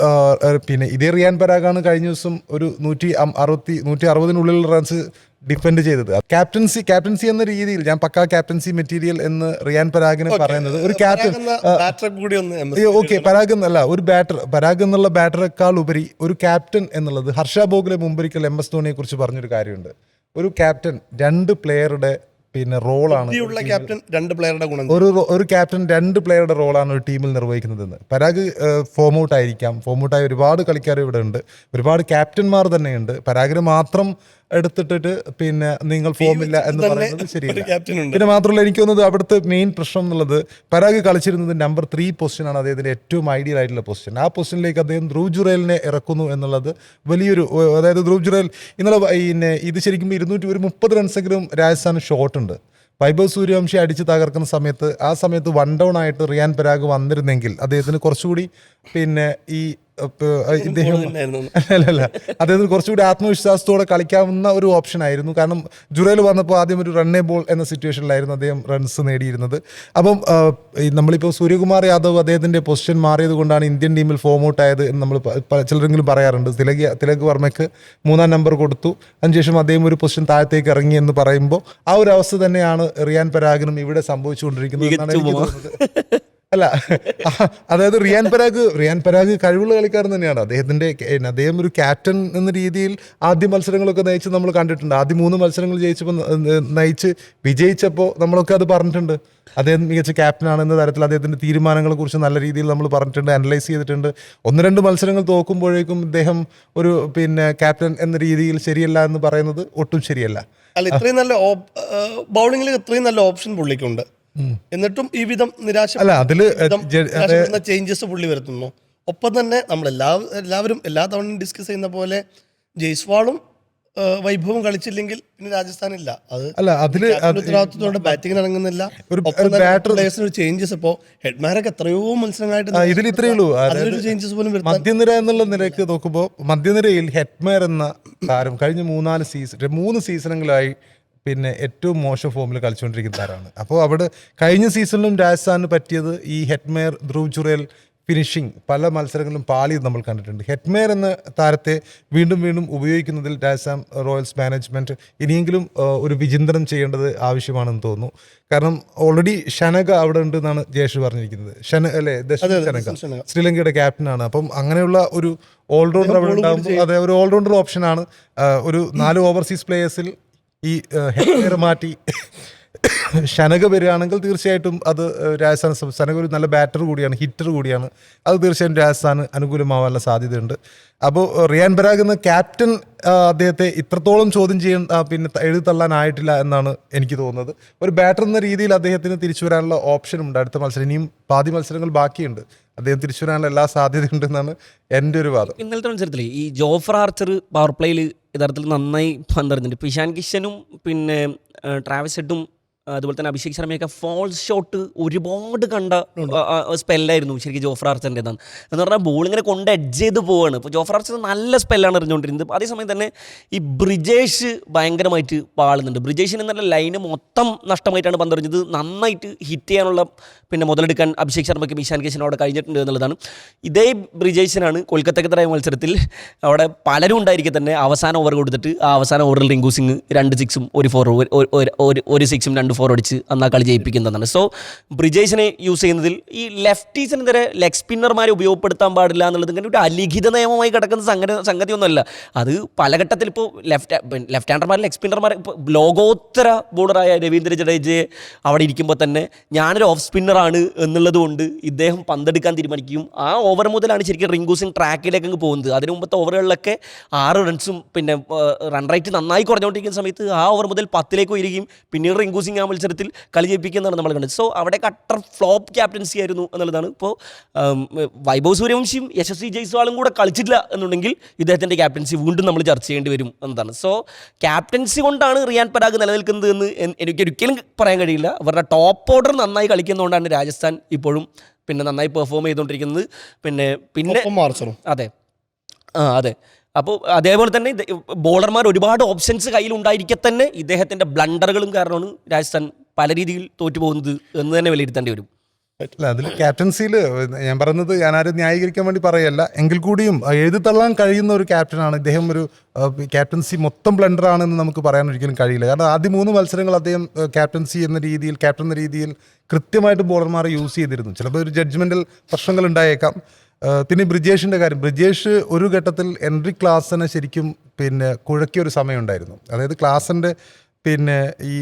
പിന്നെ ഇതേ റിയാൻ പരാഗാണ് കഴിഞ്ഞ ദിവസം ഒരു 160 റൺസ് ഡിഫെൻഡ് ചെയ്തത്. ക്യാപ്റ്റൻസി എന്ന രീതിയിൽ ഞാൻ പക്കാ ക്യാപ്റ്റൻസി മെറ്റീരിയൽ എന്ന് റിയാൻ പരാഗിനെ പറയുന്നത് ഒരു ക്യാപ്റ്റൻ ഓക്കെ പരാഗ് എന്നല്ല, ഒരു ബാറ്റർ, പരാഗ് എന്നുള്ള ബാറ്ററേക്കാൾ ഉപരി ഒരു ക്യാപ്റ്റൻ എന്നുള്ളത്. ഹർഷ ഭോഗ്ലെ മുമ്പൊരിക്കൽ MS ധോണിയെ കുറിച്ച് പറഞ്ഞൊരു കാര്യമുണ്ട്. ഒരു ക്യാപ്റ്റൻ 2 പ്ലെയറുടെ പിന്നെ റോളാണ്, ഒരു ക്യാപ്റ്റൻ 2 പ്ലെയറുടെ റോളാണ് ഒരു ടീമിൽ നിർവഹിക്കുന്നതെന്ന്. പരാഗ് ഫോം ഔട്ടായ ഒരുപാട് കളിക്കാർ ഇവിടെ ഉണ്ട്, ഒരുപാട് ക്യാപ്റ്റന്മാർ തന്നെയുണ്ട്. പരാഗിന് മാത്രം എടുത്തിട്ട് പിന്നെ നിങ്ങൾ ഫോമില്ല എന്ന് തന്നെ പറയുന്നത് ഒരു ശരിയല്ല. ക്യാപ്റ്റൻ ഉണ്ട്. പിന്നെ മാത്രമല്ല എനിക്ക് തോന്നുന്നത് അവിടുത്തെ മെയിൻ പ്രശ്നം എന്നുള്ളത് പരാഗ് കളിച്ചിരുന്നത് നമ്പർ 3 പൊസിഷനാണ് അദ്ദേഹത്തിന്റെ ഏറ്റവും ഐഡിയൽ ആയിട്ടുള്ള പൊസിഷൻ. ആ പൊസിഷനിലേക്ക് അദ്ദേഹം ധ്രുവ് ജുറേലിനെ ഇറക്കുന്നു എന്നുള്ളത് വലിയൊരു, അതായത് ധ്രുവ് ജുറേൽ ഇന്നലെ പിന്നെ ഇത് ശരിക്കും 230 റൺസെങ്കിലും രാജസ്ഥാന് ഷോട്ട് ഉണ്ട്. വൈഭവ് സൂര്യവംശി അടിച്ച് തകർക്കുന്ന സമയത്ത് ആ സമയത്ത് 1 ഡൗൺ ആയിട്ട് റിയാൻ പരാഗ് വന്നിരുന്നെങ്കിൽ അദ്ദേഹത്തിന് കുറച്ചുകൂടി പിന്നെ ഈ ഇദ്ദേഹം അല്ല അദ്ദേഹത്തിന് കുറച്ചുകൂടി ആത്മവിശ്വാസത്തോടെ കളിക്കാവുന്ന ഒരു ഓപ്ഷൻ ആയിരുന്നു. കാരണം ജുറേൽ വന്നപ്പോൾ ആദ്യം ഒരു റണ്ണേ ബോൾ എന്ന സിറ്റുവേഷനിലായിരുന്നു അദ്ദേഹം റൺസ് നേടിയിരുന്നത്. അപ്പം നമ്മളിപ്പോൾ സൂര്യകുമാർ യാദവ് അദ്ദേഹത്തിൻ്റെ പൊസിഷൻ മാറിയത് കൊണ്ടാണ് ഇന്ത്യൻ ടീമിൽ ഫോം ഔട്ട് ആയത് എന്ന് നമ്മൾ ചിലരെങ്കിലും പറയാറുണ്ട്. തിലക് വർമ്മയ്ക്ക് 3-ാം നമ്പർ കൊടുത്തു, അതിനുശേഷം അദ്ദേഹം ഒരു പൊസിഷൻ താഴത്തേക്ക് ഇറങ്ങി എന്ന് പറയുമ്പോൾ ആ ഒരു അവസ്ഥ തന്നെയാണ് റിയാൻ പരാഗിനും ഇവിടെ സംഭവിച്ചുകൊണ്ടിരിക്കുന്നത് എന്നാണ് എനിക്ക് തോന്നുന്നത്. അല്ല, അതായത് റിയാൻ പരാഗ് കഴിവുള്ള കളിക്കാരൻ തന്നെയാണ്. അദ്ദേഹം ഒരു ക്യാപ്റ്റൻ എന്ന രീതിയിൽ ആദ്യ മത്സരങ്ങളൊക്കെ നയിച്ച് നമ്മൾ കണ്ടിട്ടുണ്ട്. ആദ്യ 3 മത്സരങ്ങൾ നയിച്ച് വിജയിച്ചപ്പോൾ നമ്മളൊക്കെ അത് പറഞ്ഞിട്ടുണ്ട്. അദ്ദേഹം മികച്ച ക്യാപ്റ്റനാണ് എന്ന തരത്തിൽ അദ്ദേഹത്തിൻ്റെ തീരുമാനങ്ങളെ കുറിച്ച് നല്ല രീതിയിൽ നമ്മൾ പറഞ്ഞിട്ടുണ്ട്, അനലൈസ് ചെയ്തിട്ടുണ്ട്. 1-2 മത്സരങ്ങൾ തോക്കുമ്പോഴേക്കും ഇദ്ദേഹം ഒരു പിന്നെ ക്യാപ്റ്റൻ എന്ന രീതിയിൽ ശരിയല്ല എന്ന് പറയുന്നത് ഒട്ടും ശരിയല്ല. അല്ല, ഇത്രയും നല്ല ബൗളിംഗിൽ ഇത്രയും നല്ല ഓപ്ഷൻ പുള്ളിക്കുണ്ട്, എന്നിട്ടും ഈ വിധം നിരാശപ്പെടുന്ന ചേഞ്ചസ് പുള്ളി വരുത്തുന്നു. ഒപ്പം തന്നെ നമ്മൾ എല്ലാവരും എല്ലാ തവണയും ഡിസ്കസ് ചെയ്യുന്ന പോലെ ജയ്സ്വാളും വൈഭവും കളിച്ചില്ലെങ്കിൽ പിന്നെ രാജസ്ഥാനില്ല. ഉത്തരവാദിത്തത്തോടെ ബാറ്റിംഗിന് ഇറങ്ങുന്നില്ല. ഒരു ചേഞ്ചസ് ഇപ്പോ ഹെഡ്മാരൊക്കെ എത്രയോ മത്സരങ്ങളായിട്ട് ഇതിൽ ഇത്രയേ ഉള്ളൂ. ചേഞ്ചസ് പോലും മധ്യനിര എന്നുള്ള നിലയ്ക്ക് നോക്കുമ്പോൾ മധ്യനിരയിൽ ഹെഡ്മാർ എന്ന താരം കഴിഞ്ഞ 3 സീസണുകളായി പിന്നെ ഏറ്റവും മോശം ഫോമിൽ കളിച്ചുകൊണ്ടിരിക്കുന്ന താരമാണ്. അപ്പോൾ അവിടെ കഴിഞ്ഞ സീസണിലും രാജസ്ഥാന് പറ്റിയത് ഈ ഹെഡ്മേർ, ധ്രുവ് ജുറേൽ ഫിനിഷിംഗ് പല മത്സരങ്ങളിലും പാളിയത് നമ്മൾ കണ്ടിട്ടുണ്ട്. ഹെഡ്മേർ എന്ന താരത്തെ വീണ്ടും ഉപയോഗിക്കുന്നതിൽ രാജസ്ഥാൻ റോയൽസ് മാനേജ്മെൻറ്റ് ഇനിയെങ്കിലും ഒരു വിചിന്തനം ചെയ്യേണ്ടത് ആവശ്യമാണെന്ന് തോന്നുന്നു. കാരണം ഓൾറെഡി ഷനക അവിടെ ഉണ്ടെന്നാണ് ജയേഷ് പറഞ്ഞിരിക്കുന്നത്. ദക്ഷിണ ശ്രീലങ്കയുടെ ക്യാപ്റ്റനാണ്. അപ്പം അങ്ങനെയുള്ള ഒരു ഓൾറൗണ്ടർ അവിടെ ഉണ്ടാകുമ്പോൾ അതെ ഒരു ഓൾറൗണ്ടർ ഓപ്ഷനാണ്. ഒരു 4 ഓവർസീസ് പ്ലേയേഴ്സിൽ ഈ ഹെഡ്മേർ മാറ്റി ഷനക വരികയാണെങ്കിൽ തീർച്ചയായിട്ടും അത് ഷനക ഒരു നല്ല ബാറ്റർ കൂടിയാണ്, ഹിറ്റർ കൂടിയാണ്. അത് തീർച്ചയായും രാജസ്ഥാന് അനുകൂലമാവാനുള്ള സാധ്യതയുണ്ട്. അപ്പോൾ റിയാൻ പരാഗ് എന്ന ക്യാപ്റ്റൻ അദ്ദേഹത്തെ ഇത്രത്തോളം ചോദ്യം ചെയ്യാൻ പിന്നെ എഴുതിത്തള്ളാനായിട്ടില്ല എന്നാണ് എനിക്ക് തോന്നുന്നത്. ഒരു ബാറ്റർ എന്ന രീതിയിൽ അദ്ദേഹത്തിന് തിരിച്ചു വരാനുള്ള ഓപ്ഷനുണ്ട്. അടുത്ത മത്സരം ഇനിയും പാതി മത്സരങ്ങൾ ബാക്കിയുണ്ട്. അദ്ദേഹം തിരിച്ചു വരാനുള്ള എല്ലാ സാധ്യതയുണ്ടെന്നാണ് എൻ്റെ ഒരു വാദം. ഇന്നലത്തെ മത്സരത്തിൽ ഈ ജോഫർ ആർച്ചർ പവർ പ്ലേയിൽ യഥാർത്ഥത്തിൽ നന്നായി പന്തെറിഞ്ഞിട്ടുണ്ട്. ഇപ്പോൾ ഇഷാൻ കിഷനും പിന്നെ ട്രാവിസ് ഹെഡും അതുപോലെ തന്നെ അഭിഷേക് ശർമ്മയൊക്കെ ഫോൾസ് ഷോട്ട് ഒരുപാട് കണ്ട സ്പെല്ലായിരുന്നു ശരിക്കും ജോഫർ ആർച്ചറിൻ്റെതാണ്. എന്ന് പറഞ്ഞാൽ ബോൾ ഇങ്ങനെ കൊണ്ട് എഡ്ജ് ചെയ്ത് പോവുകയാണ്. ഇപ്പോൾ ജോഫർ ആർച്ചർ നല്ല സ്പെല്ലാണ് എറിഞ്ഞുകൊണ്ടിരുന്നത്. അതേസമയം തന്നെ ഈ ബ്രിജേഷ് ഭയങ്കരമായിട്ട് പാളുന്നുണ്ട്. ബ്രിജേഷിന് നല്ല ലൈന് മൊത്തം നഷ്ടമായിട്ടാണ് പന്തെറിഞ്ഞത്. നന്നായിട്ട് ഹിറ്റ് ചെയ്യാനുള്ള പിന്നെ മുതലെടുക്കാൻ അഭിഷേക് ശർമ്മയ്ക്കും ഇഷാൻ കിഷനും അവിടെ കഴിഞ്ഞിട്ടുണ്ട് എന്നുള്ളതാണ്. ഇതേ ബ്രിജേഷിനാണ് കൊൽക്കത്തക്കെതിരായ മത്സരത്തിൽ അവിടെ പലരും ഉണ്ടായിരിക്കെ തന്നെ അവസാന ഓവർ കൊടുത്തിട്ട് ആ അവസാന ഓവറിൽ റിങ്കു സിംഗ് 2 6ഉം 1 4 1 6ഉം 2 4 അടിച്ച് അന്ന് കളി ജയിപ്പിക്കുന്നതാണ്. സോ ബ്രിജേഷിനെ യൂസ് ചെയ്യുന്നതിൽ ഈ ലെഫ്റ്റീസിനെതിരെ ലെഗ് സ്പിന്നർമാരെ ഉപയോഗപ്പെടുത്താൻ പാടില്ല എന്നുള്ളത് ഇങ്ങനെ ഒരു അലിഖിത നിയമമായി കിടക്കുന്ന സംഗതിയൊന്നുമല്ല. അത് പല ഘട്ടത്തിൽ ഇപ്പോൾ ലെഫ്റ്റ് ഹാൻഡർമാർ ലെഗ് സ്പിന്നർമാർ ഇപ്പോൾ ലോകോത്തര ബോളറായ രവീന്ദ്ര ജഡേജയെ അവിടെ ഇരിക്കുമ്പോൾ തന്നെ ഞാനൊരു ഓഫ് സ്പിന്നറാണ് എന്നുള്ളത് കൊണ്ട് ഇദ്ദേഹം പന്തെടുക്കാൻ തീരുമാനിക്കും. ആ ഓവർ മുതലാണ് ശരിക്കും റിങ്കു സിംഗ് ട്രാക്കിലേക്ക് അങ്ങ് പോകുന്നത്. അതിന് മുമ്പത്തെ ഓവറുകളിലൊക്കെ 6 റൺസും പിന്നെ റൺ റേറ്റ് നന്നായി കുറഞ്ഞുകൊണ്ടിരിക്കുന്ന സമയത്ത് ആ ഓവർ മുതൽ 10ലേക്ക് ഉയരുകയും പിന്നീട് റിങ്കു സിംഗ് ആ മത്സരത്തിൽ കളി ജയിപ്പിക്കുന്നതാണ് നമ്മൾ കണ്ടത്. സോ അവിടെ കട്ടർ ഫ്ലോപ്പ് ക്യാപ്റ്റൻസി ആയിരുന്നു എന്നുള്ളതാണ്. ഇപ്പോൾ വൈഭവ് സൂര്യവംശിയും യശസ്വി ജയ്സ്വാളും കൂടെ കളിച്ചിട്ടില്ല എന്നുണ്ടെങ്കിൽ ഇദ്ദേഹത്തിൻ്റെ ക്യാപ്റ്റൻസി വീണ്ടും നമ്മൾ ചർച്ച ചെയ്യേണ്ടി വരും എന്നതാണ്. സോ ക്യാപ്റ്റൻസി കൊണ്ടാണ് റിയാൻ പരാഗ് നിലനിൽക്കുന്നത് എന്ന് എനിക്കൊരിക്കലും പറയാൻ കഴിയില്ല. അവരുടെ ടോപ്പ് ഓർഡർ നന്നായി കളിക്കുന്നതുകൊണ്ടാണ് രാജസ്ഥാൻ ഇപ്പോഴും പിന്നെ നന്നായി പെർഫോം ചെയ്തുകൊണ്ടിരിക്കുന്നത്. പിന്നെ അതെ അതെ അപ്പോൾ അതേപോലെ തന്നെ ബോളർമാർ ഒരുപാട് ഓപ്ഷൻസ് കയ്യിലുണ്ടായിരിക്കെ തന്നെ ഇദ്ദേഹത്തിൻ്റെ ബ്ലണ്ടറുകളും കാരണമാണ് രാജസ്ഥാൻ പല രീതിയിൽ തോറ്റുപോകുന്നത് എന്ന് തന്നെ വിലയിരുത്തേണ്ടി വരും. അല്ല, അതിൽ ക്യാപ്റ്റൻസിയിൽ ഞാൻ പറയുന്നത് ഞാൻ ആരും ന്യായീകരിക്കാൻ വേണ്ടി പറയല്ല, എങ്കിൽ കൂടിയും എഴുതിത്തള്ളാൻ കഴിയുന്ന ഒരു ക്യാപ്റ്റനാണ് ഇദ്ദേഹം. ഒരു ക്യാപ്റ്റൻസി മൊത്തം ബ്ലണ്ടറാണെന്ന് നമുക്ക് പറയാൻ ഒരിക്കലും കഴിയില്ല. കാരണം ആദ്യ 3 മത്സരങ്ങൾ അദ്ദേഹം ക്യാപ്റ്റൻ എന്ന രീതിയിൽ കൃത്യമായിട്ട് ബോളർമാരെ യൂസ് ചെയ്തിരുന്നു. ചിലപ്പോൾ ഒരു ജഡ്ജ്മെൻ്റൽ പ്രശ്നങ്ങൾ ഉണ്ടായേക്കാം. പിന്നെ ബ്രിജേഷിൻ്റെ കാര്യം, ബ്രിജേഷ് ഒരു ഘട്ടത്തിൽ എൻട്രി ക്ലാസിനെ ശരിക്കും പിന്നെ കുഴക്കിയൊരു സമയമുണ്ടായിരുന്നു. അതായത് ക്ലാസിൻ്റെ പിന്നെ ഈ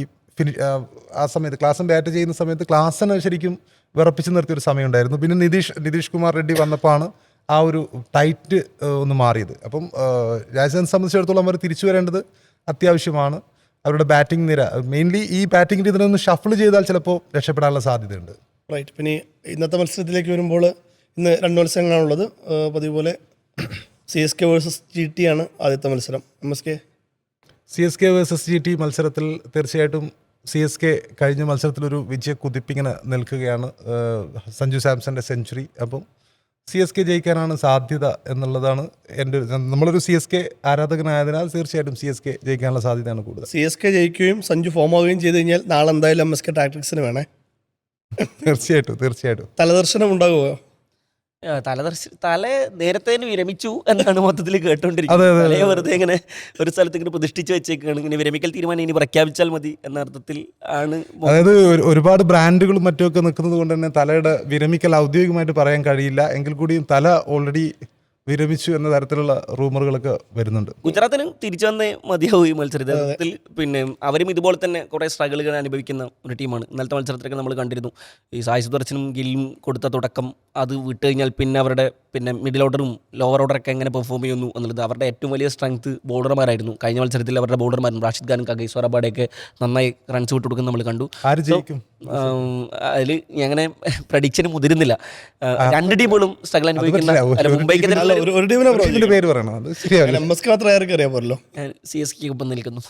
ആ സമയത്ത് ക്ലാസൻ ബാറ്റ് ചെയ്യുന്ന സമയത്ത് ക്ലാസിനെ ശരിക്കും വിറപ്പിച്ച് നിർത്തിയൊരു സമയമുണ്ടായിരുന്നു. പിന്നെ നിതീഷ് കുമാർ റെഡ്ഡി വന്നപ്പോഴാണ് ആ ഒരു ടൈറ്റ് ഒന്ന് മാറിയത്. അപ്പം രാജസ്ഥാനെ സംബന്ധിച്ചിടത്തോളം അവർ തിരിച്ചു വരേണ്ടത് അത്യാവശ്യമാണ്. അവരുടെ ബാറ്റിംഗ് നിര മെയിൻലി ഈ ബാറ്റിംഗ് ഇതിനൊന്ന് ഷഫിൾ ചെയ്താൽ ചിലപ്പോൾ രക്ഷപ്പെടാനുള്ള സാധ്യതയുണ്ട്. റൈറ്റ്. പിന്നെ ഇന്നത്തെ മത്സരത്തിലേക്ക് വരുമ്പോൾ ഇന്ന് 2 മത്സരങ്ങളാണുള്ളത്. പതിവ് പോലെ CSK വേഴ്സസ് GT ആണ് ആദ്യത്തെ മത്സരം. MSK CSK വേഴ്സസ് GT മത്സരത്തിൽ തീർച്ചയായിട്ടും CSK കഴിഞ്ഞ മത്സരത്തിലൊരു വിജയ കുതിപ്പിങ്ങനെ നിൽക്കുകയാണ്. സഞ്ജു സാംസന്റെ സെഞ്ചുറി. അപ്പം CSK ജയിക്കാനാണ് സാധ്യത എന്നുള്ളതാണ് എൻ്റെ നമ്മളൊരു CSK ആരാധകനായതിനാൽ തീർച്ചയായിട്ടും CSK ജയിക്കാനുള്ള സാധ്യതയാണ് കൂടുതൽ. CSK ജയിക്കുകയും സഞ്ജു ഫോം ആവുകയും ചെയ്ത് കഴിഞ്ഞാൽ നാളെ എന്തായാലും MSK ടാക്ടിക്സിന് വേണേ. തീർച്ചയായിട്ടും തലദർശനം ഉണ്ടാകുമോ? തല നേരത്തെ തന്നെ വിരമിച്ചു എന്നാണ് മൊത്തത്തിൽ കേട്ടോണ്ടിരിക്കുന്നത്. തലയെ വെറുതെ ഇങ്ങനെ ഒരു സ്ഥലത്ത് ഇങ്ങനെ പ്രതിഷ്ഠിച്ച് വെച്ചേക്കാണ്. ഇങ്ങനെ വിരമിക്കൽ തീരുമാനം ഇനി പ്രഖ്യാപിച്ചാൽ മതി എന്ന അർത്ഥത്തിൽ ആണ്. അതായത് ഒരുപാട് ബ്രാൻഡുകളും മറ്റുമൊക്കെ നിൽക്കുന്നത് കൊണ്ട് തന്നെ തലയുടെ വിരമിക്കൽ ഔദ്യോഗികമായിട്ട് പറയാൻ കഴിയില്ല. എങ്കിൽ കൂടിയും തല ഓൾറെഡി വിരമിച്ചു എന്ന തരത്തിലുള്ള റൂമറുകളൊക്കെ വരുന്നുണ്ട്. ഗുജറാത്തിന് തിരിച്ചു വന്നേ മതിയാവും ഈ മത്സരത്തിൽ. പിന്നെ അവരും ഇതുപോലെ തന്നെ കുറേ സ്ട്രഗിളുകൾ അനുഭവിക്കുന്ന ഒരു ടീമാണ്. ഇന്നലത്തെ മത്സരത്തിലൊക്കെ നമ്മൾ കണ്ടിരുന്നു. ഈ സായി സുദർശനും ഗില്ലും കൊടുത്ത തുടക്കം അത് വിട്ട് കഴിഞ്ഞാൽ പിന്നെ അവരുടെ മിഡിൽ ഓർഡറും ലോവർ ഓർഡറൊക്കെ എങ്ങനെ പെർഫോം ചെയ്യുന്നു എന്നുള്ളത് അവരുടെ ഏറ്റവും വലിയ സ്ട്രെങ്ത് ബോളർമാരായിരുന്നു. കഴിഞ്ഞ മത്സരത്തിൽ അവരുടെ ബോളർമാരും റാഷിദ് ഖാനും കഗൈസ്വർ അബാഡയൊക്കെ നന്നായി റൺസ് വിട്ട് കൊടുക്കുന്ന നമ്മൾ കണ്ടു. അതിൽ അങ്ങനെ പ്രഡിക്ഷന് മുതിരുന്നില്ല. 2 ടീമുകളും സ്ട്രഗിൾ അനുഭവിക്കുന്ന മുംബൈക്ക് CSK ഒപ്പം നിൽക്കുന്നു.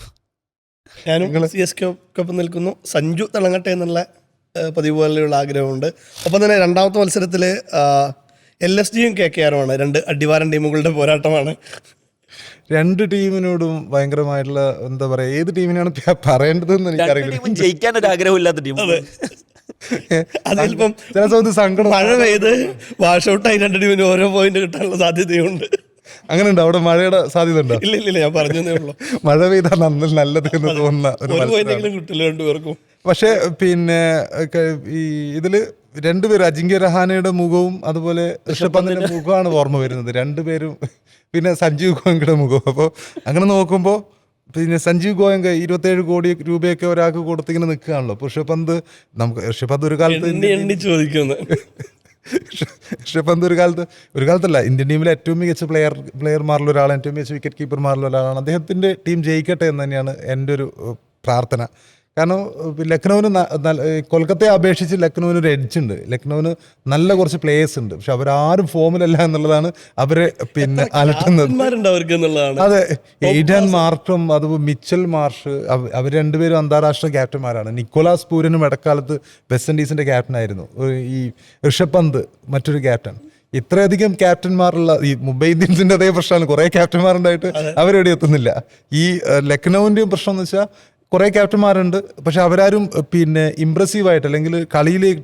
ഞാനും CSK ഒപ്പം നിൽക്കുന്നു. സഞ്ജു തിളങ്ങട്ടെ എന്നുള്ള പതിവ് പോലെയുള്ള ആഗ്രഹമുണ്ട്. ഒപ്പം തന്നെ രണ്ടാമത്തെ മത്സരത്തിൽ LSGയും KKRുമാണ്. 2 അടിവാരൻ ടീമുകളുടെ പോരാട്ടമാണ്. 2 ടീമിനോടും ഭയങ്കരമായിട്ടുള്ള എന്താ പറയാ, ഏത് ടീമിനാണ് പറയേണ്ടതെന്ന് എനിക്കറിയില്ല. ജയിക്കാൻ ഒരു ആഗ്രഹമില്ലാത്ത ടീം. അതിലിപ്പം ചില സമയത്ത് സങ്കടം, മഴ പെയ്ത് വാഷ് ഔട്ടായി 2 ടീമിന് ഓരോ പോയിന്റ് കിട്ടാനുള്ള സാധ്യതയുണ്ട്. അങ്ങനെ ഉണ്ടോ? അവിടെ മഴയുടെ സാധ്യത ഉണ്ടോ? ഇല്ല, ഞാൻ പറഞ്ഞതേ ഉള്ളൂ. മഴ പെയ്താൽ നല്ലത് എന്ന് തോന്നുന്ന ഒരു പോയിന്റെങ്കിലും കിട്ടില്ല 2 പേർക്കും. പക്ഷേ പിന്നെ ഈ ഇതില് 2 പേര് അജിങ്ക്യ രഹാനയുടെ മുഖവും അതുപോലെ ഋഷഭ് പന്തിന്റെ മുഖമാണ് ഓർമ്മ വരുന്നത്. 2 പേരും പിന്നെ സഞ്ജീവ് ഗോയങ്കയുടെ മുഖവും. അപ്പോൾ അങ്ങനെ നോക്കുമ്പോൾ പിന്നെ സഞ്ജീവ് ഗോയങ്ക 27 കോടി രൂപയൊക്കെ ഒരാൾക്ക് കൊടുത്തിങ്ങനെ നിൽക്കുകയാണല്ലോ. അപ്പോൾ ഋഷഭ് പന്ത് ഒരു കാലത്ത് ചോദിക്കുന്നു ഋഷഭ് പന്ത് ഒരു കാലത്തല്ല ഇന്ത്യൻ ടീമിലെ ഏറ്റവും മികച്ച പ്ലെയർമാരിൽ ഒരാളാണ്, ഏറ്റവും മികച്ച വിക്കറ്റ് കീപ്പർമാരിൽ ഒരാളാണ്. അദ്ദേഹത്തിൻ്റെ ടീം ജയിക്കട്ടെ എന്ന് തന്നെയാണ് എൻ്റെ ഒരു പ്രാർത്ഥന. കാരണം ലക്നൌവിന് കൊൽക്കത്തയെ അപേക്ഷിച്ച് ലക്നൌവിന് ഒരു എഡ്ജ് ഉണ്ട്. ലക്നൌവിന് നല്ല കുറച്ച് പ്ലേയേഴ്സ് ഉണ്ട്. പക്ഷെ അവരാരും ഫോമിലല്ല എന്നുള്ളതാണ് അവരെ പിന്നെ അലട്ടുന്നത്. അതെ, എയ്ഡൻ മാർട്ടും അതുപോലെ മിച്ചൽ മാർഷ് അവർ 2 പേരും അന്താരാഷ്ട്ര ക്യാപ്റ്റന്മാരാണ്. നിക്കോളാസ് പൂരനും ഇടക്കാലത്ത് വെസ്റ്റ് ഇൻഡീസിന്റെ ക്യാപ്റ്റനായിരുന്നു. ഈ ഋഷഭ് പന്ത് മറ്റൊരു ക്യാപ്റ്റൻ. ഇത്രയധികം ക്യാപ്റ്റന്മാരുള്ള ഈ മുംബൈ ഇന്ത്യൻസിന്റെ അതേ പ്രശ്നമാണ്. കുറേ ക്യാപ്റ്റന്മാരുണ്ടായിട്ട് അവരെവിടെ എത്തുന്നില്ല. ഈ ലക്നൌവിന്റെയും പ്രശ്നം എന്ന് വെച്ചാൽ കുറേ ക്യാപ്റ്റന്മാരുണ്ട്, പക്ഷെ അവരാരും പിന്നെ ഇമ്പ്രസീവായിട്ട് അല്ലെങ്കിൽ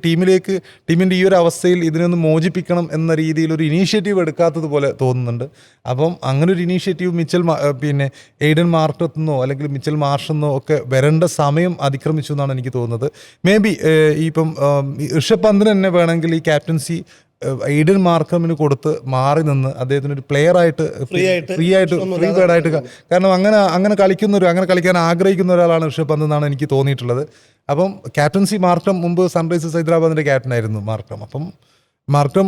ടീമിൻ്റെ ഈ ഒരു അവസ്ഥയിൽ ഇതിനൊന്ന് മോചിപ്പിക്കണം എന്ന രീതിയിൽ ഒരു ഇനീഷ്യേറ്റീവ് എടുക്കാത്തതുപോലെ തോന്നുന്നുണ്ട്. അപ്പം അങ്ങനെ ഒരു ഇനീഷ്യേറ്റീവ് പിന്നെ എയ്ഡൻ മാർട്ടത്തുനിന്നോ അല്ലെങ്കിൽ മിച്ചൽ മാർഷെന്നോ ഒക്കെ വരേണ്ട സമയം അതിക്രമിച്ചു എന്നാണ് എനിക്ക് തോന്നുന്നത്. മേ ബി ഇപ്പം ഋഷഭ് പന്തിന് തന്നെ വേണമെങ്കിൽ ഈ ക്യാപ്റ്റൻസി എയ്ഡൻ മാർക്കമിന് കൊടുത്ത് മാറി നിന്ന് അദ്ദേഹത്തിന് ഒരു പ്ലെയർ ആയിട്ട് ഫ്രീ ബേർഡായിട്ട്, കാരണം അങ്ങനെ കളിക്കാൻ ആഗ്രഹിക്കുന്ന ഒരാളാണ് ഋഷഭ് പന്ത് എന്നാണ് എനിക്ക് തോന്നിയിട്ടുള്ളത്. അപ്പം ക്യാപ്റ്റൻസി മാർക്കം മുമ്പ് സൺറൈസേഴ്സ് ഹൈദരാബാദിന്റെ ക്യാപ്റ്റനായിരുന്നു മാർക്കം. അപ്പം മാർക്കം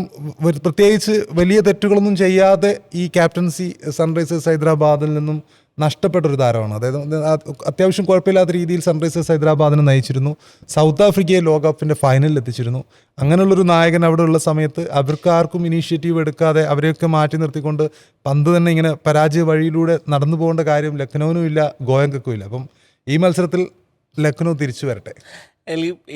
പ്രത്യേകിച്ച് വലിയ തെറ്റുകളൊന്നും ചെയ്യാതെ ഈ ക്യാപ്റ്റൻസി സൺറൈസേഴ്സ് ഹൈദരാബാദിൽ നിന്നും നഷ്ടപ്പെട്ടൊരു താരമാണ്. അതായത് അത്യാവശ്യം കുഴപ്പമില്ലാത്ത രീതിയിൽ സൺറൈസേഴ്സ് ഹൈദരാബാദിനെ നയിച്ചിരുന്നു. സൗത്ത് ആഫ്രിക്കയെ ലോകകപ്പിൻ്റെ ഫൈനലിൽ എത്തിച്ചിരുന്നു. അങ്ങനെയുള്ളൊരു നായകൻ അവിടെ ഉള്ള സമയത്ത് അവർക്ക് ആർക്കും ഇനീഷ്യേറ്റീവ് എടുക്കാതെ അവരെയൊക്കെ മാറ്റി നിർത്തിക്കൊണ്ട് പന്ത് തന്നെ ഇങ്ങനെ പരാജയ വഴിയിലൂടെ നടന്നു പോകേണ്ട കാര്യം ലക്നൌവിനും ഇല്ല, ഗോയങ്കക്കും ഇല്ല. അപ്പം ഈ മത്സരത്തിൽ ലക്നൗ തിരിച്ചു വരട്ടെ.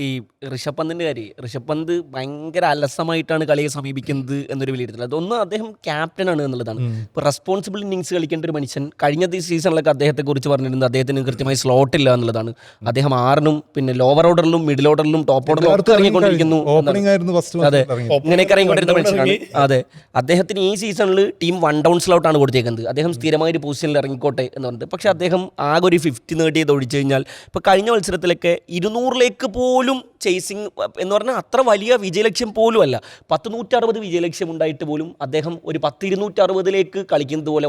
ഈ ഋഷഭ് പന്തിൻ്റെ കാര്യം, ഋഷഭ് പന്ത് ഭയങ്കര അലസമായിട്ടാണ് കളിയെ സമീപിക്കുന്നത് എന്നൊരു വിലയിരുത്തൽ. അതൊന്ന് അദ്ദേഹം ക്യാപ്റ്റനാണ് എന്നുള്ളതാണ്. ഇപ്പോൾ റെസ്പോൺസിബിൾ ഇന്നിങ്സ് കളിക്കേണ്ട ഒരു മനുഷ്യൻ. കഴിഞ്ഞ സീസണിലൊക്കെ അദ്ദേഹത്തെക്കുറിച്ച് പറഞ്ഞിരുന്നത് അദ്ദേഹത്തിന് കൃത്യമായി സ്ലോട്ടില്ല എന്നുള്ളതാണ്. അദ്ദേഹം 6നും പിന്നെ ലോവർ ഓർഡറിലും മിഡിൽ ഓർഡറിലും ടോപ്പ് ഓർഡറിലും ഒക്കെ ഇറങ്ങിക്കൊണ്ടിരിക്കുന്നു. അതെ, ഇങ്ങനെയൊക്കെ ഇറങ്ങിക്കൊണ്ടിരുന്ന മനുഷ്യനാണ്. അതെ, അദ്ദേഹത്തിന് ഈ സീസണിൽ ടീം 1 ഡൗൺ സ്ലോട്ടാണ് കൊടുത്തേക്കുന്നത്. അദ്ദേഹം സ്ഥിരമായ ഒരു പൊസിഷനിൽ ഇറങ്ങിക്കോട്ടെ എന്ന് പറഞ്ഞിട്ട്. പക്ഷേ അദ്ദേഹം ആകെ ഒരു 50 നേടിയത് ഒഴിച്ചു കഴിഞ്ഞാൽ ഇപ്പോൾ കഴിഞ്ഞ മത്സരത്തിലൊക്കെ 200 പോലും ചേസിങ് എന്ന് പറഞ്ഞാൽ അത്ര വലിയ വിജയലക്ഷ്യം പോലും അല്ല. 160 വിജയലക്ഷ്യം ഉണ്ടായിട്ട് പോലും അദ്ദേഹം ഒരു 260 കളിക്കുന്നത് പോലെ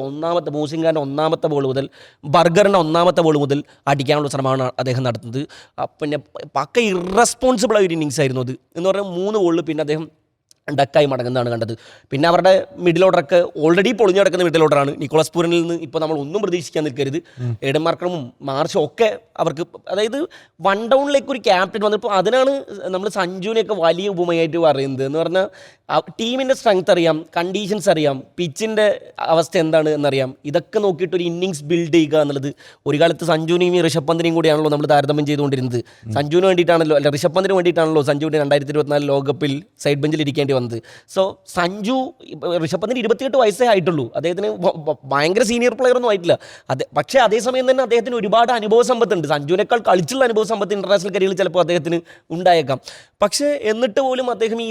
മോസിൻ ഖാൻ്റെ 1ാമത്തെ ബോൾ മുതൽ ബർഗറിൻ്റെ 1ാമത്തെ ബോൾ മുതൽ അടിക്കാനുള്ള ശ്രമമാണ് അദ്ദേഹം നടത്തുന്നത്. പിന്നെ പക്ക ഇറസ്പോൺസിബിളായ ഒരു ഇന്നിങ്സ് ആയിരുന്നു അത് എന്ന് പറഞ്ഞാൽ 3 ബോളിൽ പിന്നെ അദ്ദേഹം ഡക്കായി മടങ്ങുന്നതാണ് കണ്ടത്. പിന്നെ അവരുടെ മിഡിൽ ഓർഡറൊക്കെ ഓൾറെഡി പൊളിഞ്ഞു കിടക്കുന്ന മിഡിൽ ഓർഡറാണ്. നിക്കോളാസ് പൂരനിൽ നിന്ന് ഇപ്പോൾ നമ്മൾ ഒന്നും പ്രതീക്ഷിക്കാൻ നിൽക്കരുത്. ഏഡൻ മാർക്കറും മാർഷും ഒക്കെ അവർക്ക്, അതായത് വൺ ഡൗണിലേക്ക് ഒരു ക്യാപ്റ്റൻ വന്നപ്പോൾ അതിനാണ് നമ്മൾ സഞ്ജുവിനെയൊക്കെ വലിയ ഉപമയായിട്ട് പറയുന്നത്. എന്ന് പറഞ്ഞാൽ ടീമിൻ്റെ സ്ട്രെങ്ത് അറിയാം, കണ്ടീഷൻസ് അറിയാം, പിച്ചിൻ്റെ അവസ്ഥ എന്താണ് എന്നറിയാം. ഇതൊക്കെ നോക്കിയിട്ട് ഒരു ഇന്നിങ്സ് ബിൽഡ് ചെയ്യുക എന്നുള്ളത്, ഒരു കാലത്ത് സഞ്ജുവിനെയും ഈ ഋഷഭ് പന്തിനെയും കൂടിയാണല്ലോ നമ്മൾ താരതമ്യം ചെയ്തുകൊണ്ടിരുന്നത്. സഞ്ജുവിന് വേണ്ടിയിട്ടാണല്ലോ, അല്ല ഋഷഭ് പന്തിന് വേണ്ടിയിട്ടാണല്ലോ സഞ്ജുവിൻ്റെ 2024 ലോകകപ്പിൽ സൈഡ് ബെഞ്ചിൽ ഇരിക്കേണ്ടി വന്നത്. സോ സഞ്ജു, ഋഷഭ് പന്തിന് 28 വയസ്സേ ആയിട്ടുള്ളൂ. അദ്ദേഹത്തിന് ഭയങ്കര സീനിയർ പ്ലെയർ ഒന്നും ആയിട്ടില്ല. പക്ഷേ അതേസമയം തന്നെ അദ്ദേഹത്തിന് ഒരുപാട് അനുഭവ സമ്പത്തുണ്ട്. സഞ്ജുവിനേക്കാൾ കളിച്ചുള്ള അനുഭവ സമ്പത്ത് ഇന്റർനാഷണൽ കരിയറിൽ ചിലപ്പോൾ അദ്ദേഹത്തിന് ഉണ്ടായേക്കാം. പക്ഷേ എന്നിട്ട് പോലും അദ്ദേഹം ഈ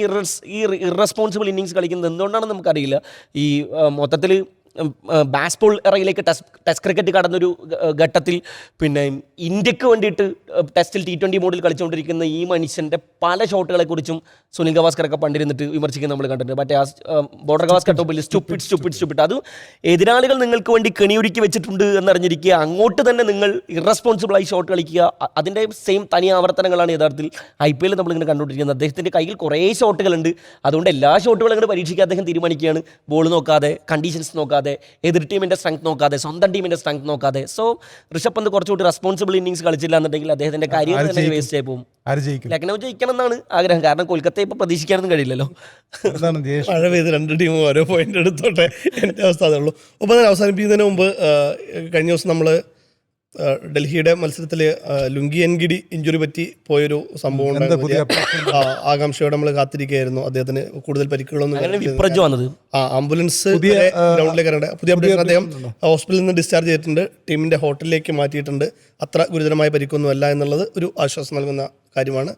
ഇറസ്പോൺസിബിൾ ഇന്നിങ്സ് കളിക്കുന്നത് എന്തുകൊണ്ടാണെന്ന് നമുക്കറിയില്ല. ഈ മൊത്തത്തിൽ ബാസ്ബോൾ എറയിലേക്ക് ടെസ്റ്റ് ക്രിക്കറ്റ് കടന്നൊരു ഘട്ടത്തിൽ പിന്നെ ഇന്ത്യക്ക് വേണ്ടിയിട്ട് ടെസ്റ്റിൽ T20 മോഡിൽ കളിച്ചുകൊണ്ടിരിക്കുന്ന ഈ മനുഷ്യൻ്റെ പല ഷോട്ടുകളെക്കുറിച്ചും സുനിൽ ഗവാസ്കറൊക്കെ പണ്ടിരുന്നിട്ട് വിമർശിക്കുന്നത് നമ്മൾ കണ്ടിട്ടുണ്ട്. മറ്റേ ആ ബോർഡർ ഗവാസ്കർ ടോപ്പിൽ സ്റ്റുപ്പിഡ് അത് എതിരാളികൾ നിങ്ങൾക്ക് വേണ്ടി കെണിയൊരുക്കി വെച്ചിട്ടുണ്ട് എന്നറിഞ്ഞിരിക്കുക, അങ്ങോട്ട് തന്നെ നിങ്ങൾ ഇറസ്പോൺസിബിളായി ഷോട്ട് കളിക്കുക. അതിൻ്റെ സെയിം തനി ആവർത്തനങ്ങളാണ് യഥാർത്ഥത്തിൽ IPL നമ്മളിങ്ങനെ കണ്ടുകൊണ്ടിരിക്കുന്നത്. അദ്ദേഹത്തിൻ്റെ കയ്യിൽ കുറേ ഷോട്ടുകളുണ്ട്. അതുകൊണ്ട് എല്ലാ ഷോട്ടുകളും അങ്ങനെ പരീക്ഷിക്കാൻ അദ്ദേഹം തീരുമാനിക്കുകയാണ്. ബോൾ നോക്കാതെ, കണ്ടീഷൻസ് നോക്കാതെ, എതിർ ടീമിൻ്റെ സ്ട്രെങ്ത് നോക്കാതെ, സ്വന്തം ടീമിൻ്റെ സ്ട്രെങ്ത് നോക്കാതെ. സോ ഋഷഭ് പന്ത് കുറച്ചുകൂടി റെസ്പോൺസിബിൾ ഇന്നിങ്സ് കളിച്ചില്ല എന്നുണ്ടെങ്കിൽ അദ്ദേഹത്തിൻ്റെ കരിയർ തന്നെ വേസ്റ്റ് ആയി പോകും. ലക്നൗ ജയിക്കണം എന്നാണ് ആഗ്രഹം. കാരണം കൊൽക്കത്തയെ ഇപ്പോൾ പ്രതീക്ഷിക്കാനൊന്നും കഴിയില്ലല്ലോ. മഴ പെയ്ത് രണ്ട് ടീമും ഓരോ പോയിന്റ് എടുത്തോട്ടെ, എൻ്റെ അവസ്ഥ അതേ ഉള്ളൂ. ഒപ്പം തന്നെ അവസാനിപ്പിക്കുന്നതിന് മുമ്പ് കഴിഞ്ഞ ദിവസം നമ്മൾ ഡൽഹിയുടെ മത്സരത്തിൽ ലുങ്കി എൻഗിഡി ഇഞ്ചുറി പറ്റി പോയൊരു സംഭവം ആകാംക്ഷയോടെ നമ്മൾ കാത്തിരിക്കുകയായിരുന്നു. അദ്ദേഹത്തിന് കൂടുതൽ പരിക്കുകളൊന്നും, ആംബുലൻസ് ഗ്രൗണ്ടിലേക്ക് ഇറങ്ങേണ്ട പുതിയ അപ്ഡേഷൻ. അദ്ദേഹം ഹോസ്പിറ്റലിൽ നിന്ന് ഡിസ്ചാർജ് ചെയ്തിട്ടുണ്ട്, ടീമിന്റെ ഹോട്ടലിലേക്ക് മാറ്റിയിട്ടുണ്ട്. അത്ര ഗുരുതരമായ പരിക്കൊന്നുമല്ല എന്നുള്ളത് ഒരു ആശ്വാസം നൽകുന്ന കാര്യമാണ്.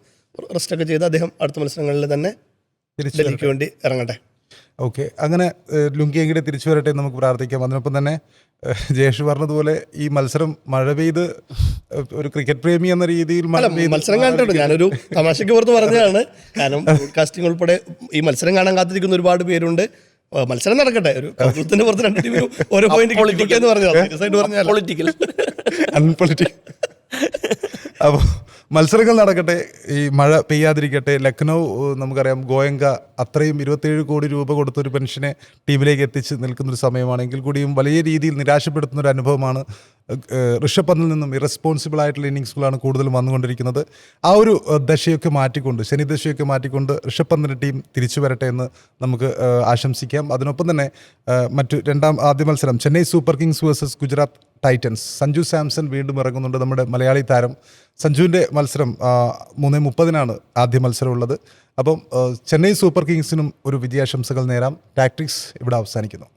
റെസ്റ്റൊക്കെ ചെയ്ത് അദ്ദേഹം അടുത്ത മത്സരങ്ങളിൽ തന്നെ ഡൽഹിക്ക് വേണ്ടി ഇറങ്ങട്ടെ. ഓക്കെ, അങ്ങനെ ലുങ്കി എങ്കിടെ തിരിച്ചു വരട്ടെ എന്ന് നമുക്ക് പ്രാർത്ഥിക്കാം. അതിനൊപ്പം തന്നെ ജയേഷ് പറഞ്ഞതുപോലെ ഈ മത്സരം മഴ പെയ്ത് ഒരു ക്രിക്കറ്റ് പ്രേമി എന്ന രീതിയിൽ മത്സരം കണ്ടിട്ടുണ്ട്. ഞാനൊരു തമാശയ്ക്ക് പുറത്ത് പറഞ്ഞതാണ്. കാരണം ബ്രോഡ്കാസ്റ്റിംഗ് ഉൾപ്പെടെ ഈ മത്സരം കാണാൻ കാത്തിരിക്കുന്ന ഒരുപാട് പേരുണ്ട്. മത്സരം നടക്കട്ടെ, ഒരു കൗതുകത്തിന്റെ പുറത്ത് രണ്ട് ടീമിനും ഓരോ പോയിന്റ് എന്ന് പറഞ്ഞാൽ അപ്പോൾ മത്സരങ്ങൾ നടക്കട്ടെ, ഈ മഴ പെയ്യാതിരിക്കട്ടെ. ലക്നൗ നമുക്കറിയാം, ഗോയങ്ക അത്രയും 27 കോടി രൂപ കൊടുത്തൊരു പെൻഷനെ ടീമിലേക്ക് എത്തിച്ച് നിൽക്കുന്നൊരു സമയമാണെങ്കിൽ കൂടിയും വലിയ രീതിയിൽ നിരാശപ്പെടുത്തുന്നൊരു അനുഭവമാണ്. ഋഷഭ് പന്തിൽ നിന്നും ഇറസ്പോൺസിബിൾ ആയിട്ടുള്ള ഇന്നിങ്സുകളാണ് കൂടുതലും വന്നുകൊണ്ടിരിക്കുന്നത്. ആ ഒരു ദശയൊക്കെ മാറ്റിക്കൊണ്ട്, ശനിദശയൊക്കെ മാറ്റിക്കൊണ്ട് ഋഷഭ് പന്തിൻ്റെ ടീം തിരിച്ചു വരട്ടെ എന്ന് നമുക്ക് ആശംസിക്കാം. അതിനൊപ്പം തന്നെ ആദ്യ മത്സരം Chennai super Kings versus Gujarat Titans. Sanju Samson വീണ്ടും ഇറങ്ങുന്നുണ്ട്, നമ്മുടെ മലയാളി താരം. സഞ്ജുവിൻ്റെ മത്സരം 3:30 ആദ്യ മത്സരമുള്ളത്. അപ്പം ചെന്നൈ സൂപ്പർ കിങ്സിനും ഒരു വിജയാശംസകൾ നേരാം. ടാക്ടിക്സ് ഇവിടെ അവസാനിക്കുന്നു.